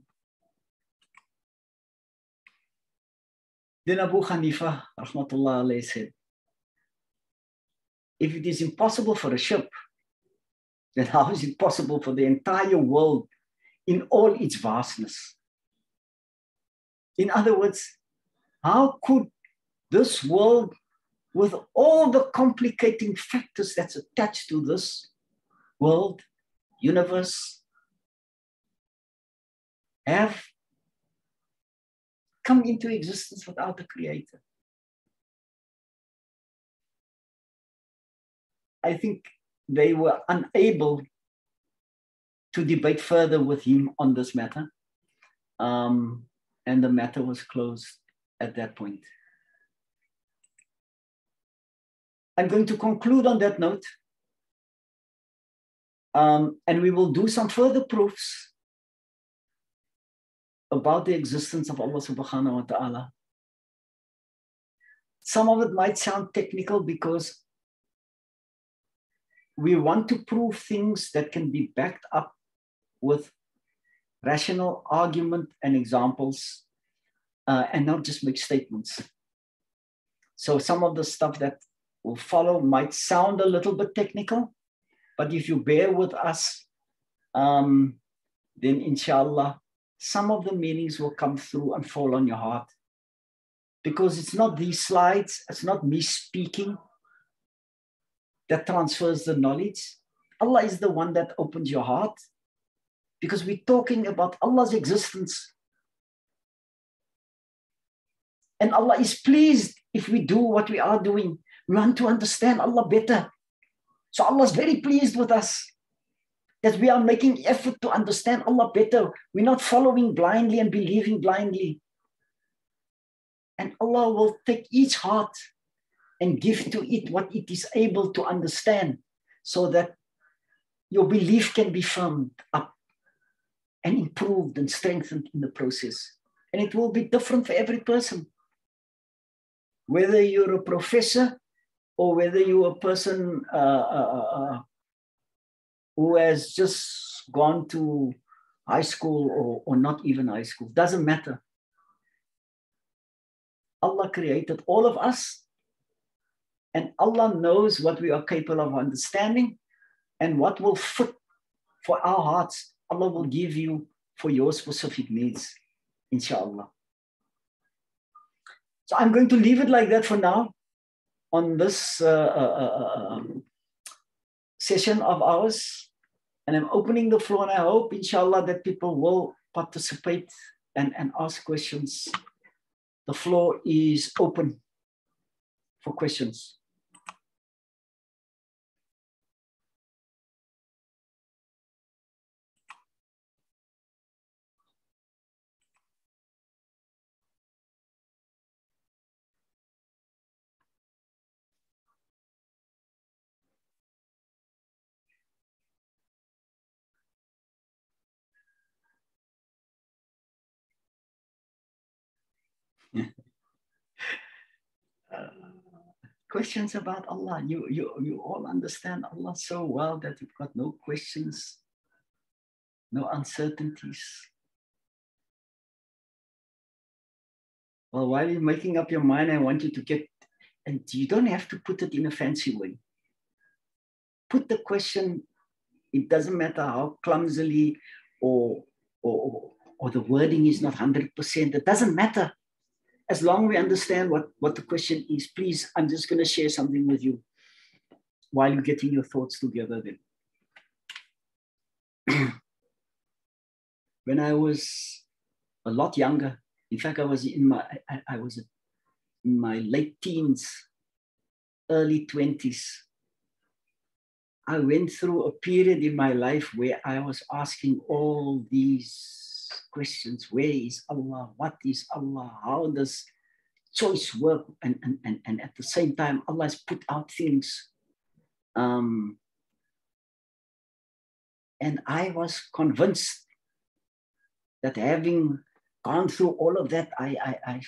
Then Abu Hanifa, rahmatullah alayhi, said, if it is impossible for a ship, then how is it possible for the entire world in all its vastness? In other words, how could this world, with all the complicating factors that's attached to this world, universe, have come into existence without the creator? I think they were unable to debate further with him on this matter. And the matter was closed at that point. I'm going to conclude on that note. And we will do some further proofs about the existence of Allah subhanahu wa ta'ala. Some of it might sound technical because we want to prove things that can be backed up with rational argument and examples, and not just make statements. So some of the stuff that will follow might sound a little bit technical, but if you bear with us, then inshallah, some of the meanings will come through and fall on your heart. Because it's not these slides, it's not me speaking that transfers the knowledge. Allah is the one that opens your heart, because we're talking about Allah's existence. And Allah is pleased if we do what we are doing. We want to understand Allah better. So Allah is very pleased with us that we are making effort to understand Allah better. We're not following blindly and believing blindly. And Allah will take each heart and give to it what it is able to understand, so that your belief can be firmed up and improved and strengthened in the process. And it will be different for every person. Whether you're a professor or whether you're a person who has just gone to high school or not even high school, doesn't matter. Allah created all of us, and Allah knows what we are capable of understanding and what will fit for our hearts. Allah will give you for your specific needs, inshallah. So I'm going to leave it like that for now on this session of ours. And I'm opening the floor, and I hope, inshallah, that people will participate and ask questions. The floor is open for questions. Questions about Allah. You all understand Allah so well that you've got no questions, no uncertainties. Well, while you're making up your mind, I want you to get, and you don't have to put it in a fancy way. Put the question, it doesn't matter how clumsily or the wording is not 100%, it doesn't matter. As long as we understand what the question is. Please, I'm just going to share something with you while you're getting your thoughts together then. When I was a lot younger, in fact, I was in my late teens, early 20s. I went through a period in my life where I was asking all these questions. Where is Allah? What is Allah? How does choice work? And at the same time, Allah has put out things. And I was convinced that having gone through all of that, I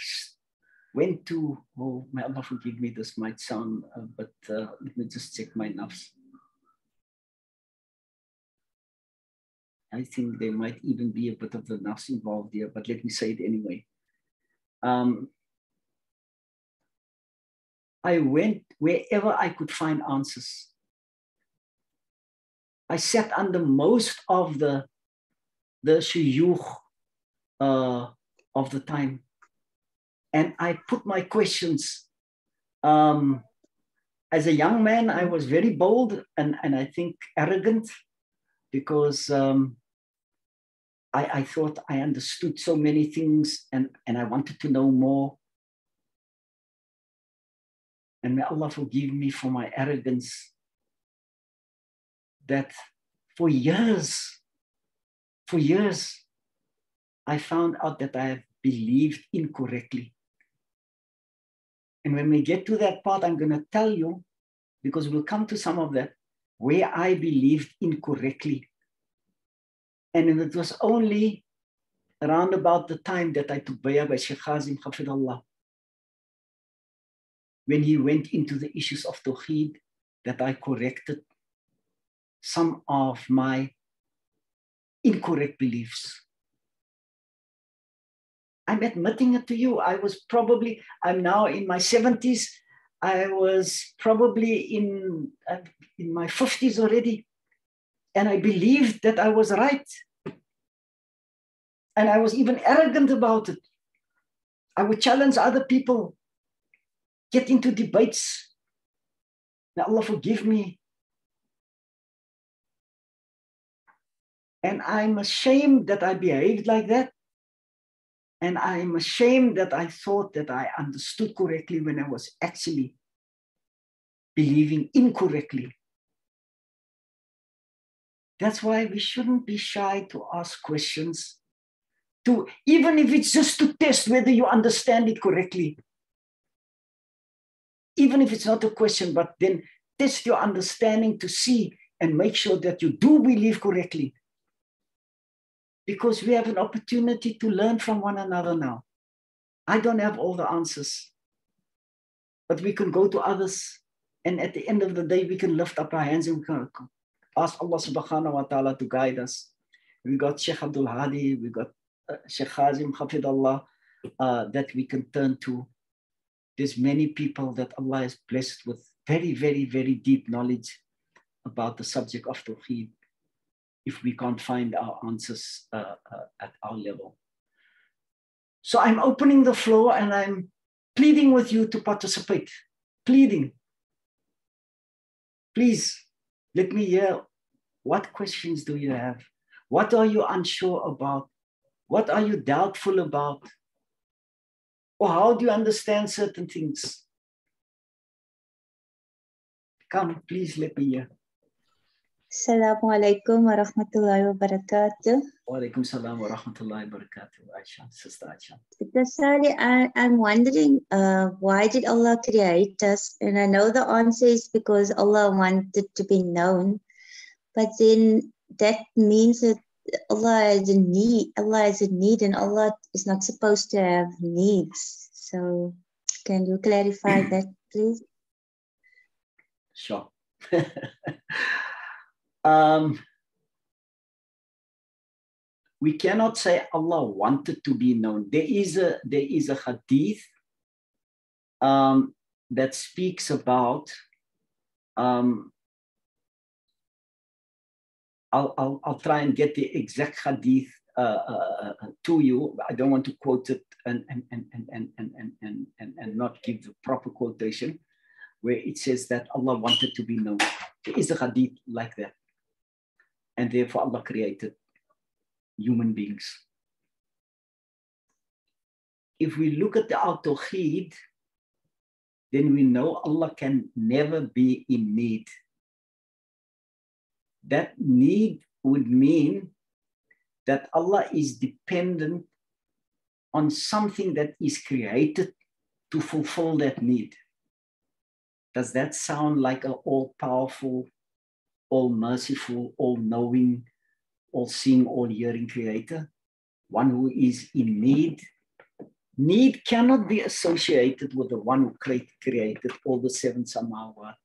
went to, oh, may Allah forgive me, this might sound, but let me just check my nafs. I think there might even be a bit of the nafs involved here, but let me say it anyway. I went wherever I could find answers. I sat under most of the shuyukh of the time, and I put my questions. As a young man, I was very bold and I think arrogant, because I thought I understood so many things and I wanted to know more. And may Allah forgive me for my arrogance, that for years, I found out that I have believed incorrectly. And when we get to that part, I'm going to tell you, because we'll come to some of that, where I believed incorrectly. And it was only around about the time that I took bayah by Sheikh Khazim Hafidullah, when he went into the issues of Tawhid, that I corrected some of my incorrect beliefs. I'm admitting it to you. I'm now in my 70s. I was probably in my 50s already. And I believed that I was right. And I was even arrogant about it. I would challenge other people, get into debates. May Allah forgive me. And I'm ashamed that I behaved like that. And I'm ashamed that I thought that I understood correctly when I was actually believing incorrectly. That's why we shouldn't be shy to ask questions, even if it's just to test whether you understand it correctly. Even if it's not a question, but then test your understanding to see and make sure that you do believe correctly. Because we have an opportunity to learn from one another now. I don't have all the answers, but we can go to others. And at the end of the day, we can lift up our hands and we can ask Allah subhanahu wa ta'ala to guide us. We got Sheikh Abdul Hadi, we got Sheikh Khazim Hafidullah that we can turn to. There's many people that Allah has blessed with very, very, very deep knowledge about the subject of Tawhid, if we can't find our answers at our level. So I'm opening the floor and I'm pleading with you to participate. Pleading. Please, let me hear, what questions do you have? What are you unsure about? What are you doubtful about? Or how do you understand certain things? Come, please let me hear. Assalamu alaikum wa rahmatullahi wa barakatuh. Wa alaikum salam wa rahmatullahi wa barakatuh, Aisha, Sister Aisha. Salie, I'm wondering, why did Allah create us? And I know the answer is because Allah wanted to be known. But then that means that Allah has a need. Allah has a need, and Allah is not supposed to have needs. So, can you clarify that, please? Sure. We cannot say Allah wanted to be known. There is a hadith that speaks about. I'll try and get the exact hadith to you. I don't want to quote it and not give the proper quotation, where it says that Allah wanted to be known. There is a hadith like that. And therefore Allah created human beings. If we look at the Tawhid, then we know Allah can never be in need. That need would mean that Allah is dependent on something that is created to fulfill that need. Does that sound like an all-powerful, all-merciful, all-knowing, all-seeing, all-hearing creator? One who is in need? Need cannot be associated with the one who created all the seven samawat.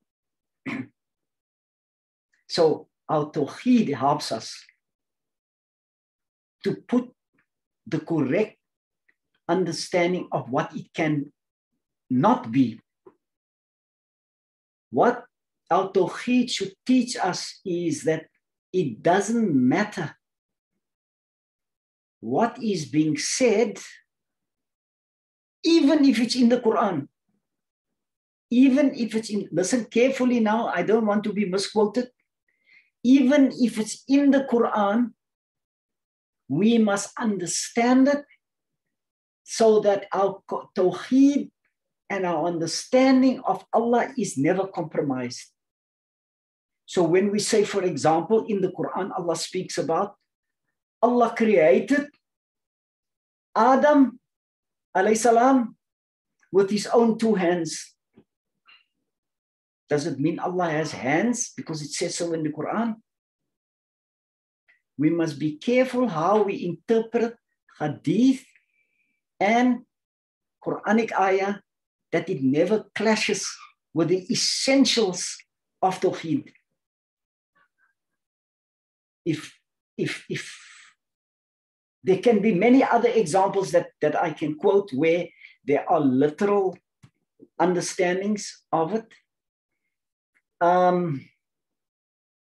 So our Tawhid helps us to put the correct understanding of what it can not be. What our Tawhid should teach us is that it doesn't matter what is being said, even if it's in the Quran. Even if it's in, listen carefully now, I don't want to be misquoted. Even if it's in the Quran, we must understand it so that our Tawheed and our understanding of Allah is never compromised. So when we say, for example, in the Quran, Allah speaks about Allah created Adam alayhi salam with his own two hands. Does it mean Allah has hands because it says so in the Quran? We must be careful how we interpret hadith and Quranic ayah, that it never clashes with the essentials of Tawheed. If there can be many other examples that I can quote where there are literal understandings of it.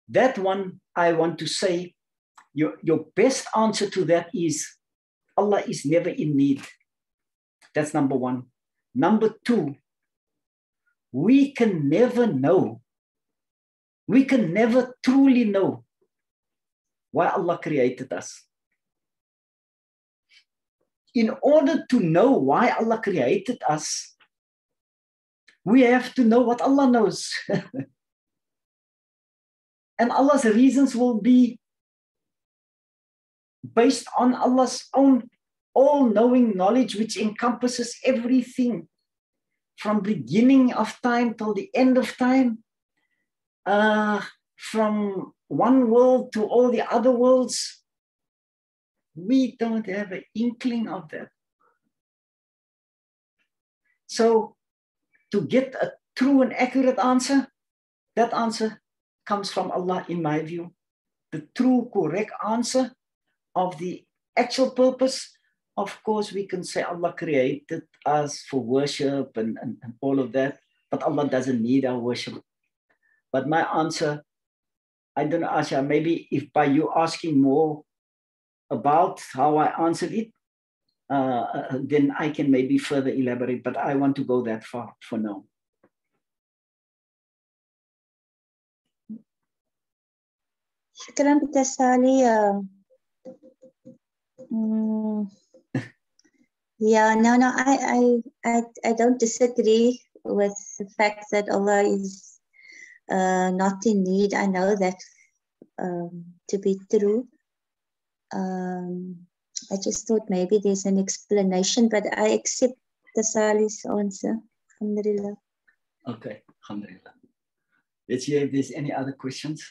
That one, I want to say, your best answer to that is Allah is never in need. That's number one. Number two, we can never know. We can never truly know why Allah created us. In order to know why Allah created us, we have to know what Allah knows. And Allah's reasons will be based on Allah's own all-knowing knowledge, which encompasses everything from beginning of time till the end of time, from one world to all the other worlds. We don't have an inkling of that. So to get a true and accurate answer, that answer comes from Allah, in my view. The true, correct answer of the actual purpose, of course, we can say Allah created us for worship and all of that, but Allah doesn't need our worship. But my answer, I don't know, Asha, maybe if by you asking more about how I answered it, then I can maybe further elaborate, but I want to go that far for now. Shukran, Brother Salie. Yeah, no, I don't disagree with the fact that Allah is not in need. I know that to be true. I just thought maybe there's an explanation, but I accept the Salih's answer. Alhamdulillah. Okay, alhamdulillah. Let's hear if there's any other questions.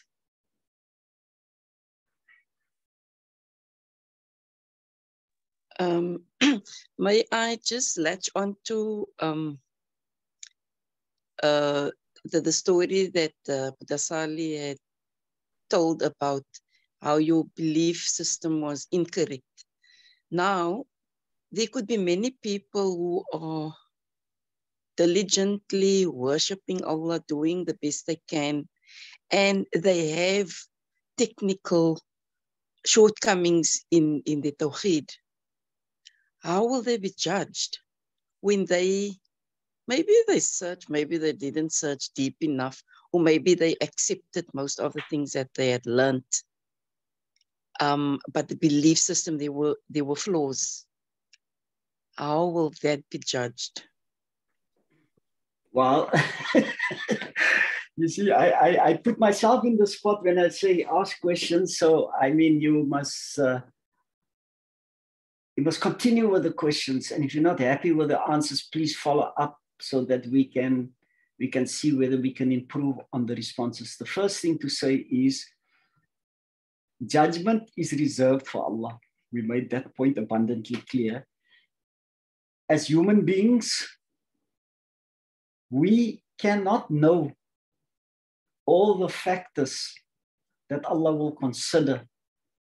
May I just latch on to the story that Brother Salie had told about how your belief system was incorrect. Now, there could be many people who are diligently worshipping Allah, doing the best they can, and they have technical shortcomings in the Tawhid. How will they be judged when maybe they searched, maybe they didn't search deep enough, or maybe they accepted most of the things that they had learned. But the belief system, there were flaws. How will that be judged? Well, you see, I put myself in the spot when I say ask questions. So, I mean, you must continue with the questions. And if you're not happy with the answers, please follow up so that we can see whether we can improve on the responses. The first thing to say is judgment is reserved for Allah. We made that point abundantly clear. As human beings, we cannot know all the factors that Allah will consider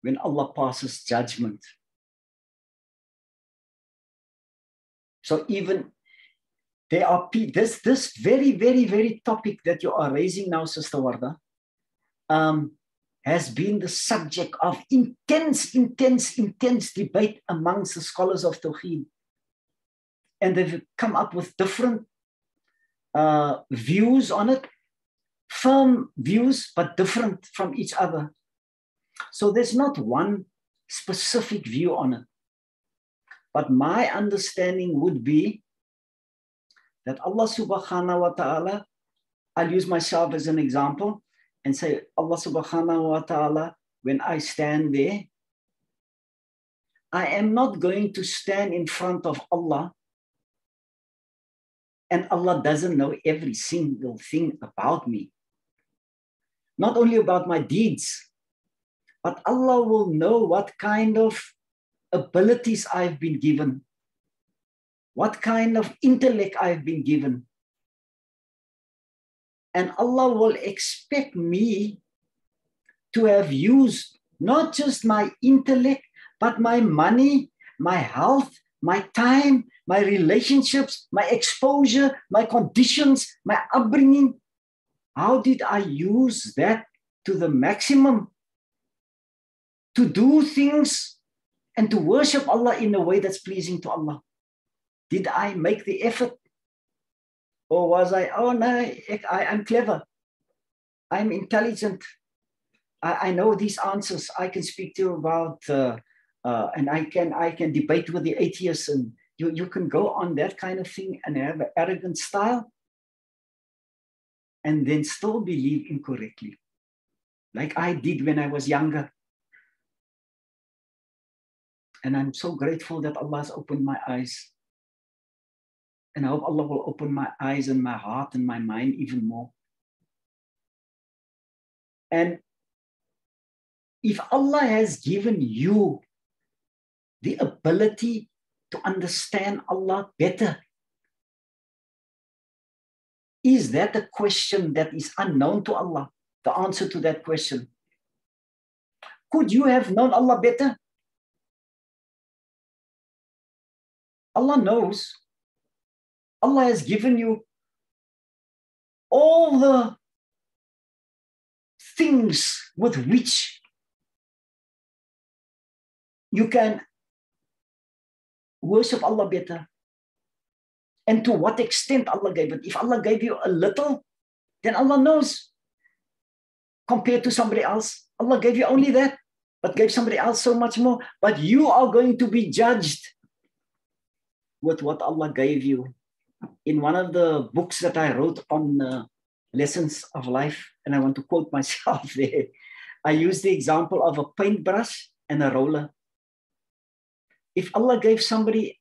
when Allah passes judgment. So even there are this very, very, very topic that you are raising now, Sister Warda, has been the subject of intense debate amongst the scholars of Tawhid. And they've come up with different views on it, firm views, but different from each other. So there's not one specific view on it. But my understanding would be that Allah subhanahu wa ta'ala, I'll use myself as an example and say, Allah subhanahu wa ta'ala, when I stand there, I am not going to stand in front of Allah, and Allah doesn't know every single thing about me. Not only about my deeds, but Allah will know what kind of abilities I've been given, what kind of intellect I've been given. And Allah will expect me to have used not just my intellect, but my money, my health, my time, my relationships, my exposure, my conditions, my upbringing. How did I use that to the maximum to do things and to worship Allah in a way that's pleasing to Allah? Did I make the effort? Or was I, oh no, I'm clever. I'm intelligent. I know these answers. I can speak to you about, and I can debate with the atheists, and you can go on that kind of thing and have an arrogant style and then still believe incorrectly, like I did when I was younger. And I'm so grateful that Allah has opened my eyes. And I hope Allah will open my eyes and my heart and my mind even more. And if Allah has given you the ability to understand Allah better, is that a question that is unknown to Allah? The answer to that question. Could you have known Allah better? Allah knows. Allah has given you all the things with which you can worship Allah better. And to what extent Allah gave it. If Allah gave you a little, then Allah knows. Compared to somebody else, Allah gave you only that, but gave somebody else so much more. But you are going to be judged with what Allah gave you. In one of the books that I wrote on lessons of life, and I want to quote myself there, I use the example of a paintbrush and a roller. If Allah gave somebody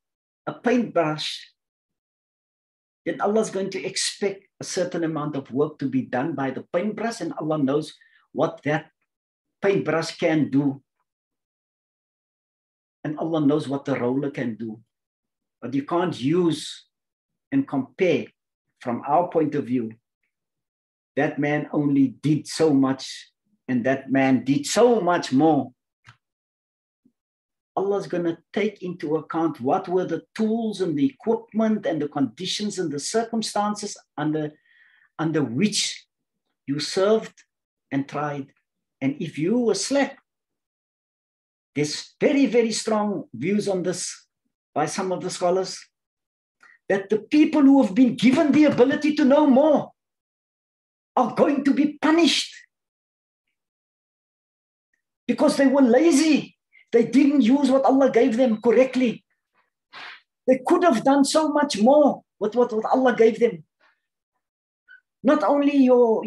a paintbrush, then Allah is going to expect a certain amount of work to be done by the paintbrush, and Allah knows what that paintbrush can do. And Allah knows what the roller can do. But you can't use and compare from our point of view. That man only did so much, and that man did so much more. Allah is going to take into account what were the tools and the equipment and the conditions and the circumstances under which you served and tried. And if you were slack, there's very, very strong views on this by some of the scholars, that the people who have been given the ability to know more are going to be punished because they were lazy. They didn't use what Allah gave them correctly. They could have done so much more with what Allah gave them. Not only your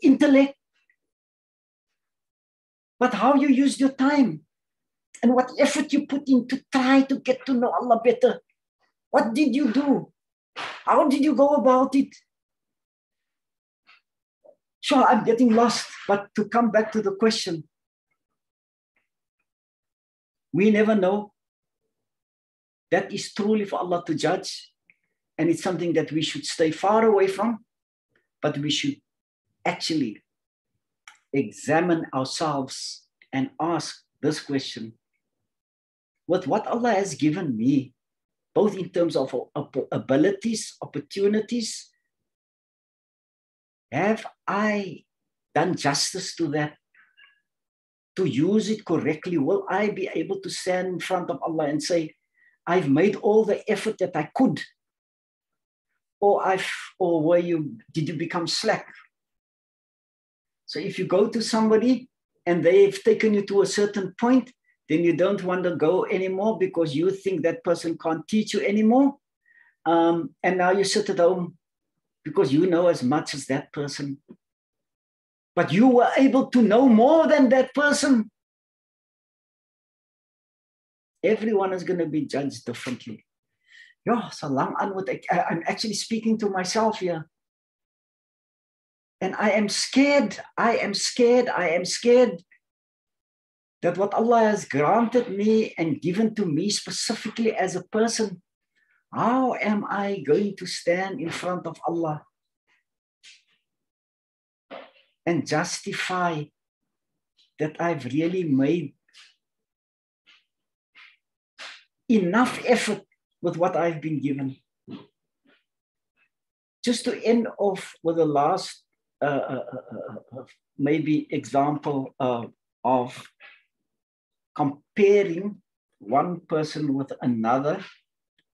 intellect, but how you use your time and what effort you put in to try to get to know Allah better. What did you do? How did you go about it? Sure, I'm getting lost, but to come back to the question, we never know. That is truly for Allah to judge, and it's something that we should stay far away from, but we should actually examine ourselves and ask this question. With what Allah has given me, both in terms of abilities, opportunities, have I done justice to that? To use it correctly, will I be able to stand in front of Allah and say, I've made all the effort that I could? Or did you become slack? So if you go to somebody and they've taken you to a certain point, then you don't want to go anymore because you think that person can't teach you anymore. And now you sit at home because you know as much as that person. But you were able to know more than that person. Everyone is going to be judged differently. Yeah, so lang aan wat I'm actually speaking to myself here. And I am scared that what Allah has granted me and given to me specifically as a person, how am I going to stand in front of Allah and justify that I've really made enough effort with what I've been given? Just to end off with the last maybe example of comparing one person with another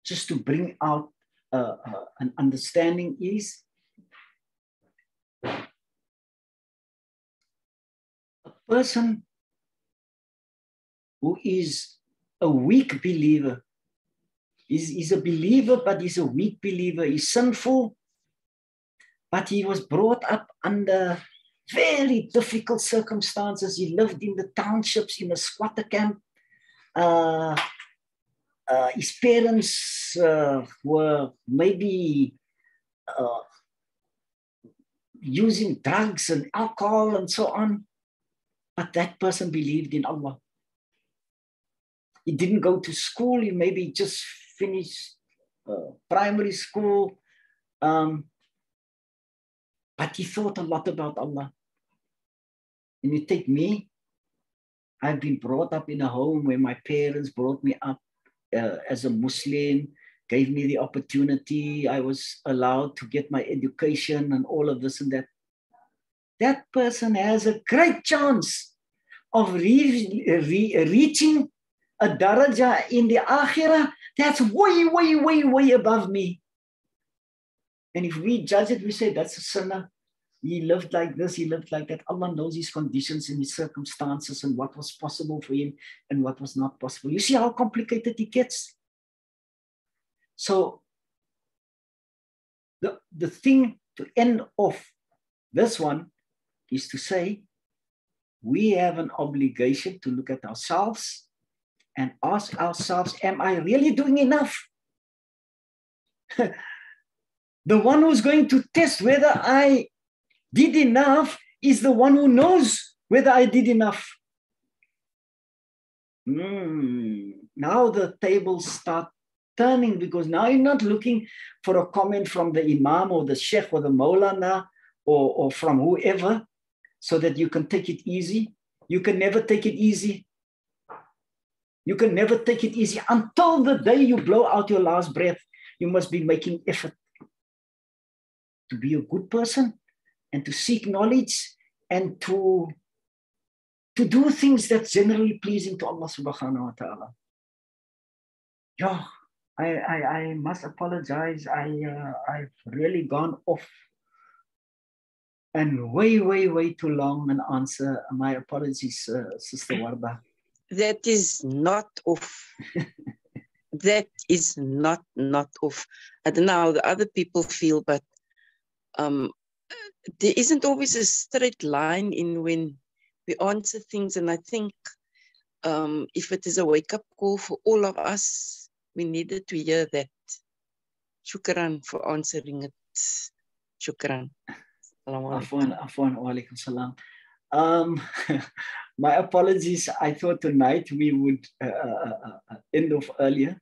just to bring out an understanding is a person who is a weak believer. He's a believer, but he's a weak believer. He's sinful, but he was brought up under very difficult circumstances. He lived in the townships, in a squatter camp. His parents were maybe using drugs and alcohol and so on. But that person believed in Allah. He didn't go to school. He maybe just finished primary school. But he thought a lot about Allah. And you take me, I've been brought up in a home where my parents brought me up as a Muslim, gave me the opportunity. I was allowed to get my education and all of this and that. That person has a great chance of reaching a daraja in the akhirah that's way, way, way, way above me. And if we judge it, we say, that's a sinner. He lived like this, he lived like that. Allah knows his conditions and his circumstances and what was possible for him and what was not possible. You see how complicated it gets? So the thing to end off this one is to say, we have an obligation to look at ourselves and ask ourselves, am I really doing enough? The one who's going to test whether I did enough is the one who knows whether I did enough. Now the tables start turning, because now you're not looking for a comment from the imam or the sheikh or the maulana or from whoever so that you can take it easy. You can never take it easy. You can never take it easy until the day you blow out your last breath. You must be making effort to be a good person and to seek knowledge and to do things that's generally pleasing to Allah subhanahu wa ta'ala. Yeah, I must apologize. I've really gone off and way, way, way too long an answer. My apologies, Sister Warda. That is not off. That is not off. I don't know how the other people feel, but there isn't always a straight line in when we answer things. And I think if it is a wake-up call for all of us, we needed to hear that. Shukran for answering it. Shukran. Afwan, wa alaikum salam. My apologies. I thought tonight we would end off earlier,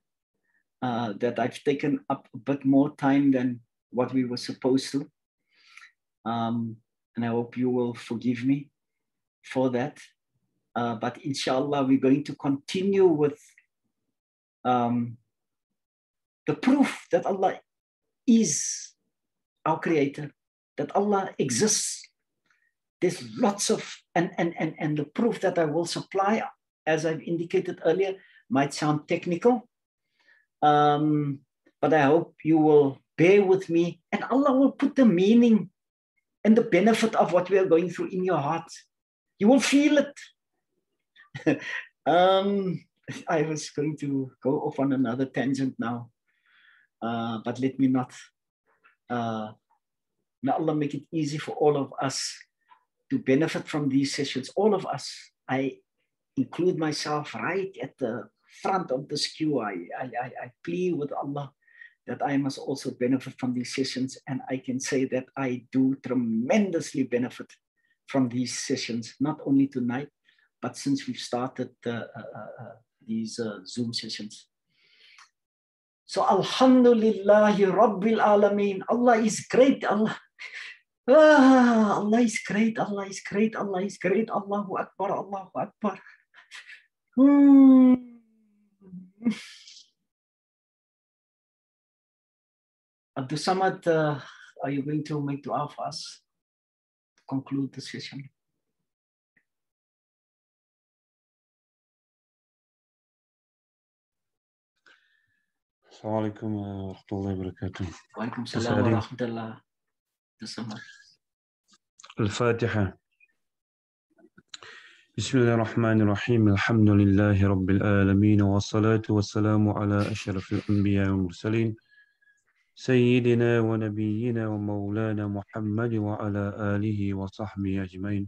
that I've taken up a bit more time than what we were supposed to. And I hope you will forgive me for that. But inshallah, we're going to continue with the proof that Allah is our creator, that Allah exists. There's lots of, and the proof that I will supply, as I've indicated earlier, might sound technical, but I hope you will bear with me, and Allah will put the meaning and the benefit of what we are going through in your heart. You will feel it. I was going to go off on another tangent now, but let me not. May Allah make it easy for all of us to benefit from these sessions. All of us. I include myself right at the front of this queue. I plead with Allah that I must also benefit from these sessions. And I can say that I do tremendously benefit from these sessions, not only tonight, but since we've started these Zoom sessions. So Alhamdulillahi Rabbil Alameen. Allah is great. Allah is great. Allah is great. Allah is great. Allahu Akbar. Allahu Akbar. Abdul Samad, are you going to make dua for us to conclude the session? Assalamualaikum warahmatullahi wabarakatuh. Waalaikumsalam warahmatullahi wabarakatuh. Al-Fatiha. Bismillahirrahmanirrahim. Alhamdulillahi rabbil alamin. Wassalatu wassalamu ala ashrafil anbiya wal mursalin. Sayyidina wa nabiyyina wa maulana Muhammad wa ala alihi wa sahbihi ajmain.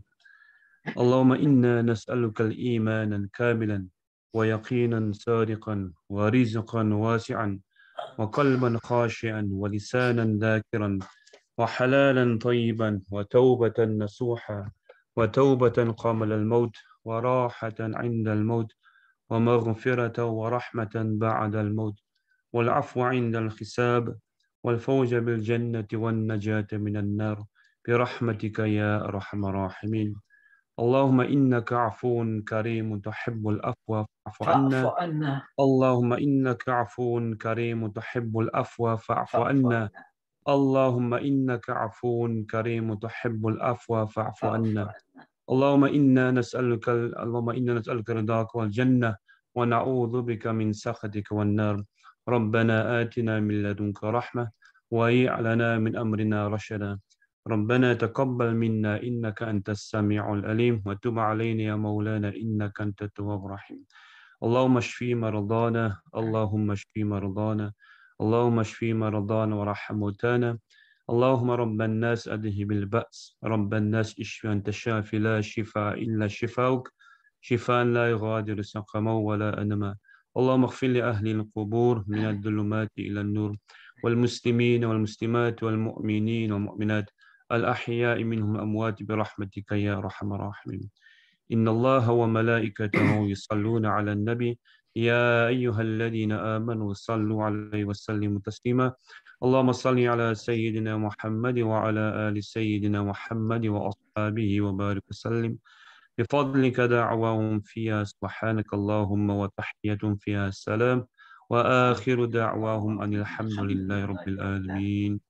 Allahumma inna nas'aluka al-imanan kamilan wa yaqinan sadiqan wa rizqan wasi'an wa qalban khashi'an wa lisanan dhakiran wa halalan tayyiban wa tawbatan nasuha wa tawbatan qabla al-maut wa rahatan 'inda al-maut wa maghfiratan wa rahmatan ba'da al-maut wal 'afwa 'inda al-hisab wal fawza bil jannati wan najata minan nar bi rahmatika ya arhamar rahimin. اللهم إنك عفو كريم تحب العفو فاعف عنا. اللهم إنك عفو كريم تحب العفو فاعف عنا. اللهم إنك عفو كريم تحب العفو فاعف عنا. اللهم إنا نسألك رضاك والجنة ونعوذ بك من سخطك والنار. ربنا آتنا من لدنك رحمة وهيئ لنا من أمرنا رشدا. ربنا تقبل منا إنك أنت السميع العليم وتب علينا يا مولانا إنك أنت التواب الرحيم. اللهم اشف مرضانا. اللهم اشف مرضانا. اللهم اشف مرضانا وارحم موتانا. اللهم رب الناس أذهب البأس. رب الناس اشف أنت الشافي لا شفاء إلا شفاؤك شفاء لا يغادر سقما ولا أنما. اللهم اغفر لأهل القبور من الظلمات إلى النور والمسلمين والمسلمات والمؤمنين والمؤمنات الأحياء منهم الأموات برحمتك يا أرحم الراحمين. إن الله وملائكته يصلون على النبي يا أيها الذين آمنوا صلوا عليه وسلموا تسليما. اللهم صل على سيدنا محمد وعلى آل سيدنا محمد وأصحابه وبارك وسلم. بفضلك دعواهم فيها سبحانك اللهم وتحيتهم فيها السلام وآخر دعواهم أن الحمد لله رب العالمين.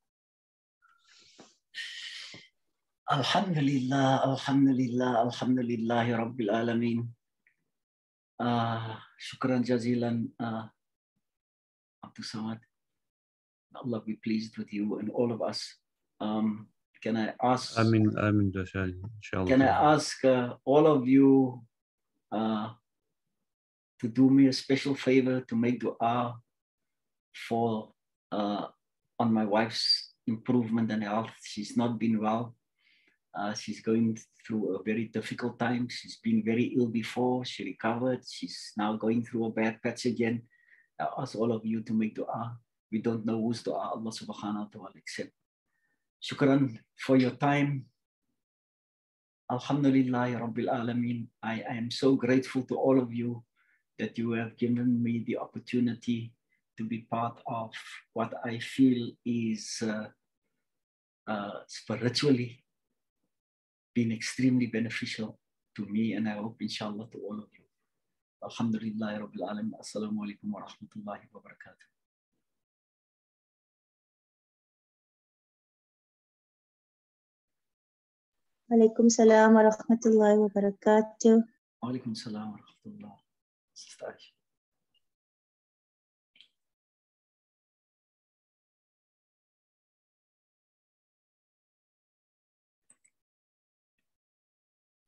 Alhamdulillah, Alhamdulillah, Alhamdulillahi Rabbil Alamin. Shukran jazilan, Abdul Samad. Allah be pleased with you and all of us. Can I ask? Amin, amin, inshallah. Can I ask all of you to do me a special favor to make dua for on my wife's improvement and health? She's not been well. She's going through a very difficult time. She's been very ill before. She recovered. She's now going through a bad patch again. I ask all of you to make dua. We don't know whose dua Allah subhanahu wa ta'ala accept. Shukran for your time. Alhamdulillah Rabbil Alameen. I am so grateful to all of you that you have given me the opportunity to be part of what I feel is spiritually been extremely beneficial to me, and I hope inshallah to all of you. Alhamdulillah Rabbil Alameen. Assalamu alaikum wa rahmatullahi wa barakatuh. Alaikum salam wa rahmatullahi wa barakatuh. Alaikum salam wa rahmatullah.